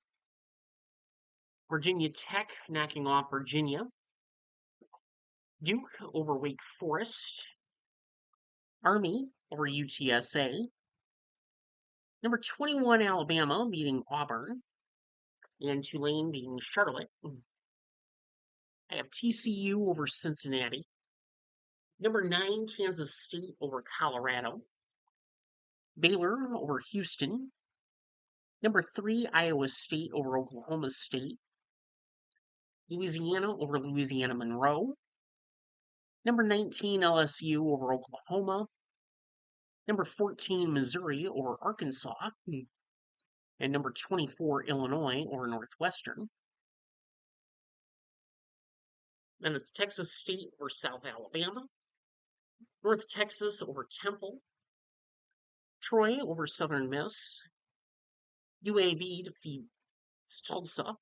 Virginia Tech knocking off Virginia. Duke over Wake Forest. Army over UTSA. Number 21, Alabama beating Auburn. And Tulane beating Charlotte. I have TCU over Cincinnati. Number 9, Kansas State over Colorado. Baylor over Houston. Number 3, Iowa State over Oklahoma State. Louisiana over Louisiana Monroe. Number 19, LSU over Oklahoma. Number 14, Missouri over Arkansas. And number 24, Illinois over Northwestern. Then it's Texas State over South Alabama, North Texas over Temple, Troy over Southern Miss, UAB defeats Tulsa.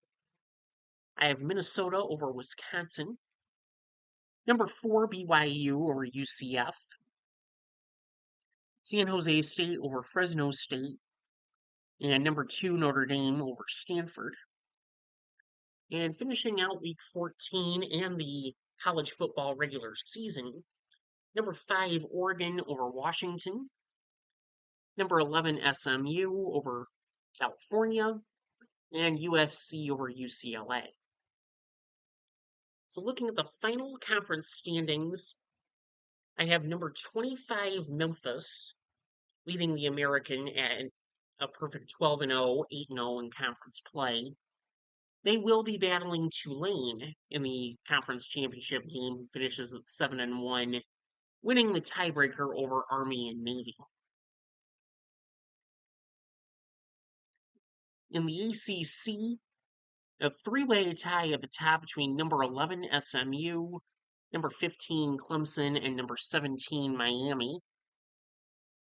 I have Minnesota over Wisconsin, number 4 BYU over UCF, San Jose State over Fresno State, and number 2 Notre Dame over Stanford. And finishing out week 14 and the college football regular season, number 5 Oregon over Washington, number 11 SMU over California, and USC over UCLA. So looking at the final conference standings, I have number 25 Memphis leading the American at a perfect 12-0, 8-0 in conference play. They will be battling Tulane in the conference championship game, who finishes at 7-1, winning the tiebreaker over Army and Navy. In the ACC, a three-way tie at the top between number 11 SMU, number 15 Clemson, and number 17 Miami.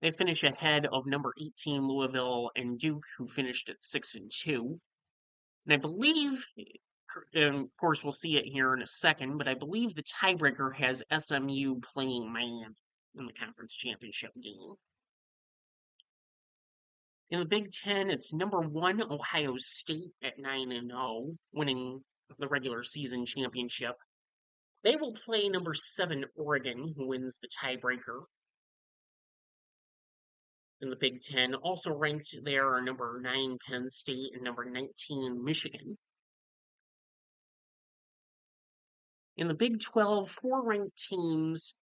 They finish ahead of number 18 Louisville and Duke, who finished at 6-2. And I believe, and of course we'll see it here in a second, but I believe the tiebreaker has SMU playing Miami in the conference championship game. In the Big Ten, it's number 1 Ohio State at 9-0, winning the regular season championship. They will play number 7 Oregon, who wins the tiebreaker. In the Big Ten, also ranked there are number 9 Penn State and number 19 Michigan. In the Big 12, 4 ranked teams.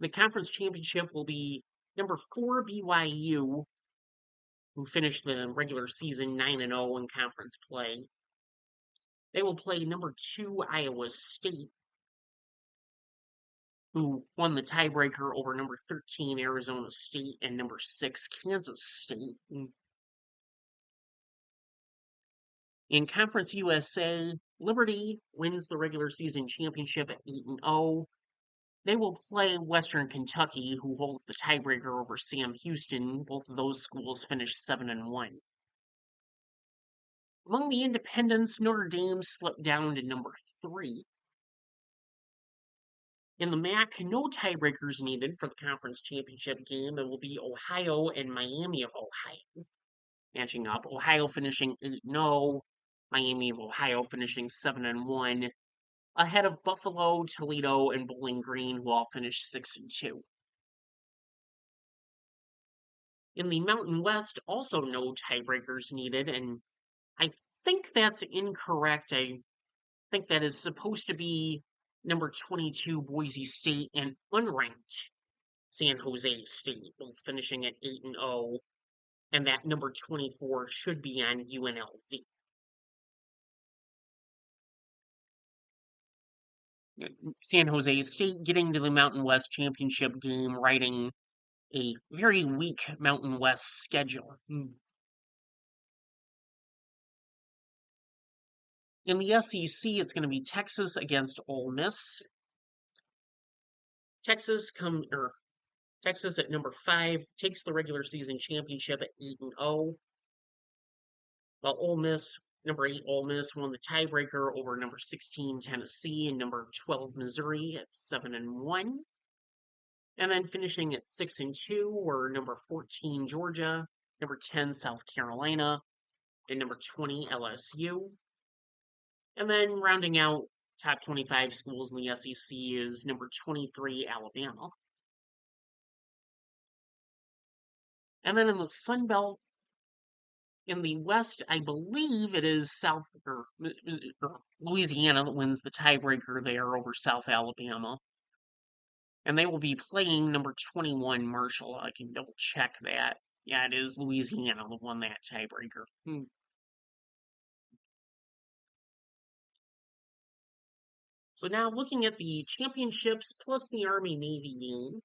The conference championship will be number 4 BYU, who finished the regular season 9-0 in conference play. They will play number 2 Iowa State, who won the tiebreaker over number 13 Arizona State and number 6 Kansas State. In Conference USA, Liberty wins the regular season championship at 8-0. They will play Western Kentucky, who holds the tiebreaker over Sam Houston. Both of those schools finished 7-1. Among the independents, Notre Dame slipped down to number 3. In the MAC, no tiebreakers needed for the conference championship game. It will be Ohio and Miami of Ohio matching up. Ohio finishing 8-0, Miami of Ohio finishing 7-1, ahead of Buffalo, Toledo, and Bowling Green, who all finished 6-2. In the Mountain West, also no tiebreakers needed, and I think that's incorrect. I think that is supposed to be number 22 Boise State and unranked San Jose State, both finishing at 8-0, and that number 24 should be on UNLV. San Jose State getting to the Mountain West Championship game, riding a very weak Mountain West schedule. In the SEC, it's going to be Texas against Ole Miss. Texas at number 5 takes the regular season championship at 8-0. While number 8 Ole Miss won the tiebreaker over number 16 Tennessee and number 12 Missouri at 7-1. And then finishing at 6-2 were number 14 Georgia, number 10 South Carolina, and number 20 LSU. And then rounding out top 25 schools in the SEC is number 23 Alabama. And then in the Sun Belt, in the West, I believe it is Louisiana that wins the tiebreaker there over South Alabama. And they will be playing number 21 Marshall. I can double check that. Yeah, it is Louisiana that won that tiebreaker. So now looking at the championships plus the Army-Navy game.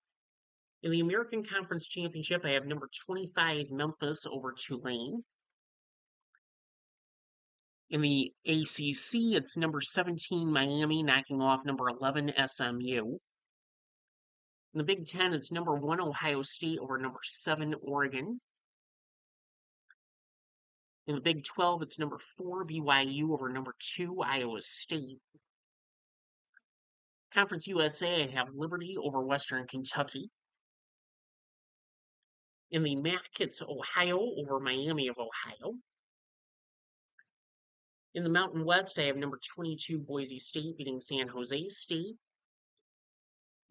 In the American Conference Championship, I have number 25 Memphis over Tulane. In the ACC, it's number 17 Miami knocking off number 11 SMU. In the Big Ten, it's number 1 Ohio State over number 7 Oregon. In the Big 12, it's number 4 BYU over number 2 Iowa State. Conference USA, I have Liberty over Western Kentucky. In the MAC, it's Ohio over Miami of Ohio. In the Mountain West, I have number 22 Boise State beating San Jose State.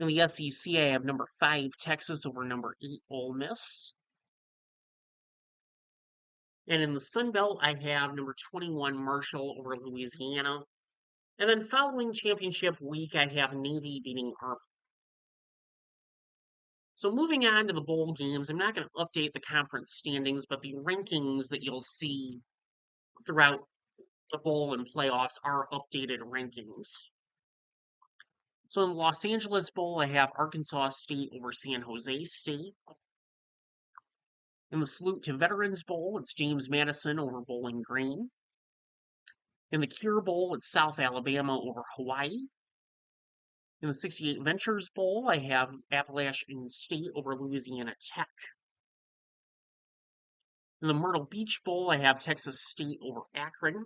In the SEC, I have number 5 Texas over number 8 Ole Miss. And in the Sun Belt, I have number 21 Marshall over Louisiana. And then following championship week, I have Navy beating Army. So moving on to the bowl games, I'm not going to update the conference standings, but the rankings that you'll see throughout the bowl and playoffs are updated rankings. So in the Los Angeles Bowl, I have Arkansas State over San Jose State. In the Salute to Veterans Bowl, it's James Madison over Bowling Green. In the Cure Bowl, it's South Alabama over Hawaii. In the 68 Ventures Bowl, I have Appalachian State over Louisiana Tech. In the Myrtle Beach Bowl, I have Texas State over Akron.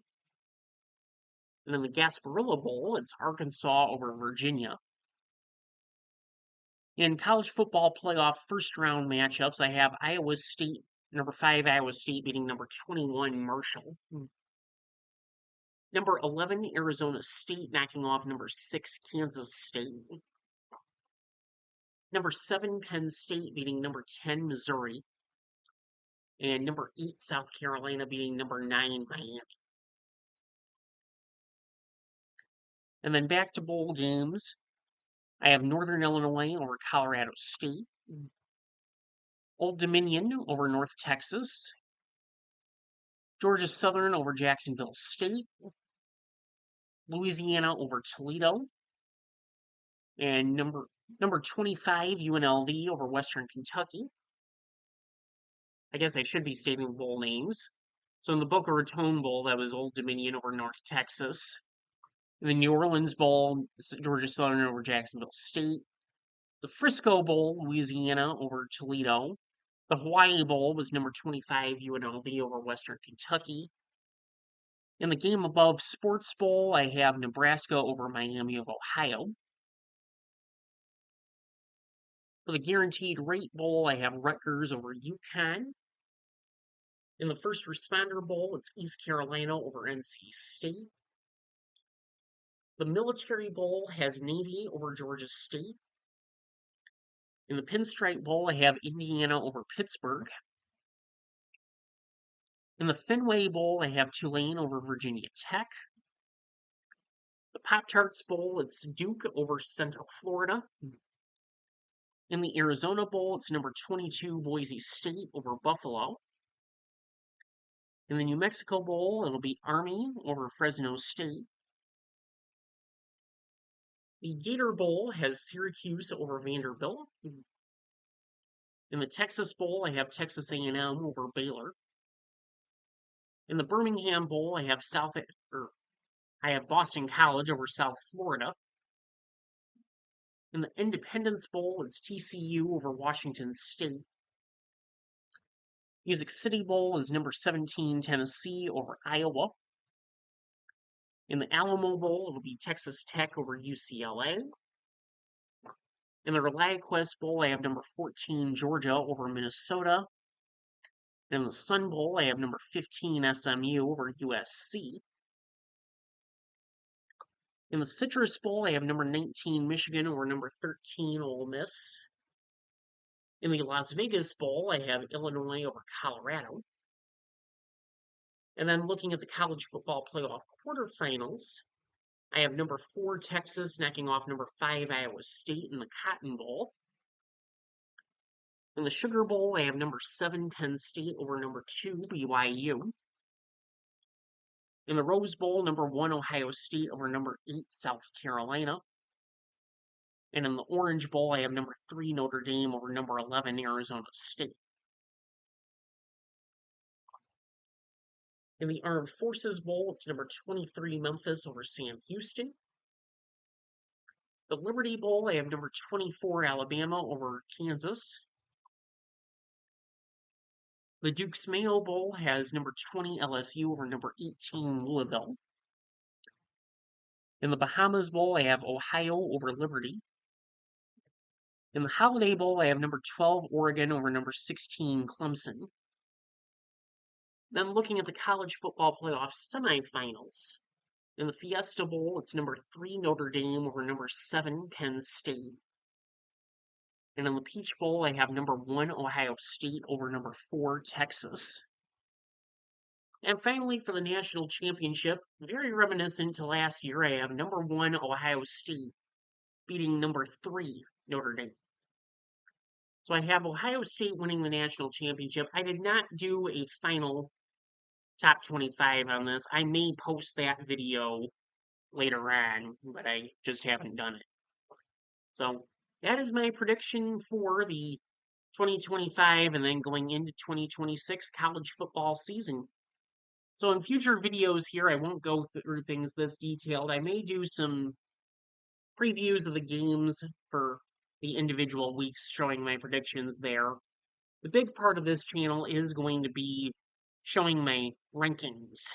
And in the Gasparilla Bowl, it's Arkansas over Virginia. In college football playoff first round matchups, I have Iowa State, number 5 Iowa State beating number 21 Marshall. Number 11 Arizona State knocking off number 6 Kansas State. Number 7 Penn State beating number 10 Missouri. And number 8 South Carolina beating number 9 Miami. And then back to bowl games. I have Northern Illinois over Colorado State. Old Dominion over North Texas. Georgia Southern over Jacksonville State. Louisiana over Toledo. And number 25 UNLV over Western Kentucky. I guess I should be stating bowl names. So in the Boca Raton Bowl, that was Old Dominion over North Texas. In the New Orleans Bowl, it's Georgia Southern over Jacksonville State. The Frisco Bowl, Louisiana over Toledo. The Hawaii Bowl was number 25 UNLV over Western Kentucky. In the Game Above Sports Bowl, I have Nebraska over Miami of Ohio. For the Guaranteed Rate Bowl, I have Rutgers over UConn. In the First Responder Bowl, it's East Carolina over NC State. The Military Bowl has Navy over Georgia State. In the Pinstripe Bowl, I have Indiana over Pittsburgh. In the Fenway Bowl, I have Tulane over Virginia Tech. The Pop-Tarts Bowl, it's Duke over Central Florida. In the Arizona Bowl, it's number 22 Boise State over Buffalo. In the New Mexico Bowl, it'll be Army over Fresno State. The Gator Bowl has Syracuse over Vanderbilt. In the Texas Bowl, I have Texas A&M over Baylor. In the Birmingham Bowl, I have Boston College over South Florida. In the Independence Bowl, it's TCU over Washington State. Music City Bowl is number 17 Tennessee over Iowa. In the Alamo Bowl, it'll be Texas Tech over UCLA. In the ReliaQuest Bowl, I have number 14 Georgia over Minnesota. In the Sun Bowl, I have number 15 SMU over USC. In the Citrus Bowl, I have number 19 Michigan over number 13 Ole Miss. In the Las Vegas Bowl, I have Illinois over Colorado. And then looking at the college football playoff quarterfinals, I have number 4 Texas knocking off number 5 Iowa State in the Cotton Bowl. In the Sugar Bowl, I have number 7 Penn State over number 2 BYU. In the Rose Bowl, number 1 Ohio State over number 8 South Carolina. And in the Orange Bowl, I have number 3 Notre Dame over number 11 Arizona State. In the Armed Forces Bowl, it's number 23 Memphis over Sam Houston. The Liberty Bowl, I have number 24 Alabama over Kansas. The Duke's Mayo Bowl has number 20 LSU over number 18 Louisville. In the Bahamas Bowl, I have Ohio over Liberty. In the Holiday Bowl, I have number 12 Oregon over number 16 Clemson. Then looking at the college football playoff semifinals. In the Fiesta Bowl, it's number 3 Notre Dame over number 7 Penn State. And in the Peach Bowl, I have number 1 Ohio State over number 4 Texas. And finally, for the national championship, very reminiscent to last year, I have number 1 Ohio State beating number 3 Notre Dame. So I have Ohio State winning the national championship. I did not do a final top 25 on this. I may post that video later on, but I just haven't done it. So that is my prediction for the 2025 and then going into 2026 college football season. So in future videos here, I won't go through things this detailed. I may do some previews of the games for the individual weeks, showing my predictions there. The big part of this channel is going to be showing my rankings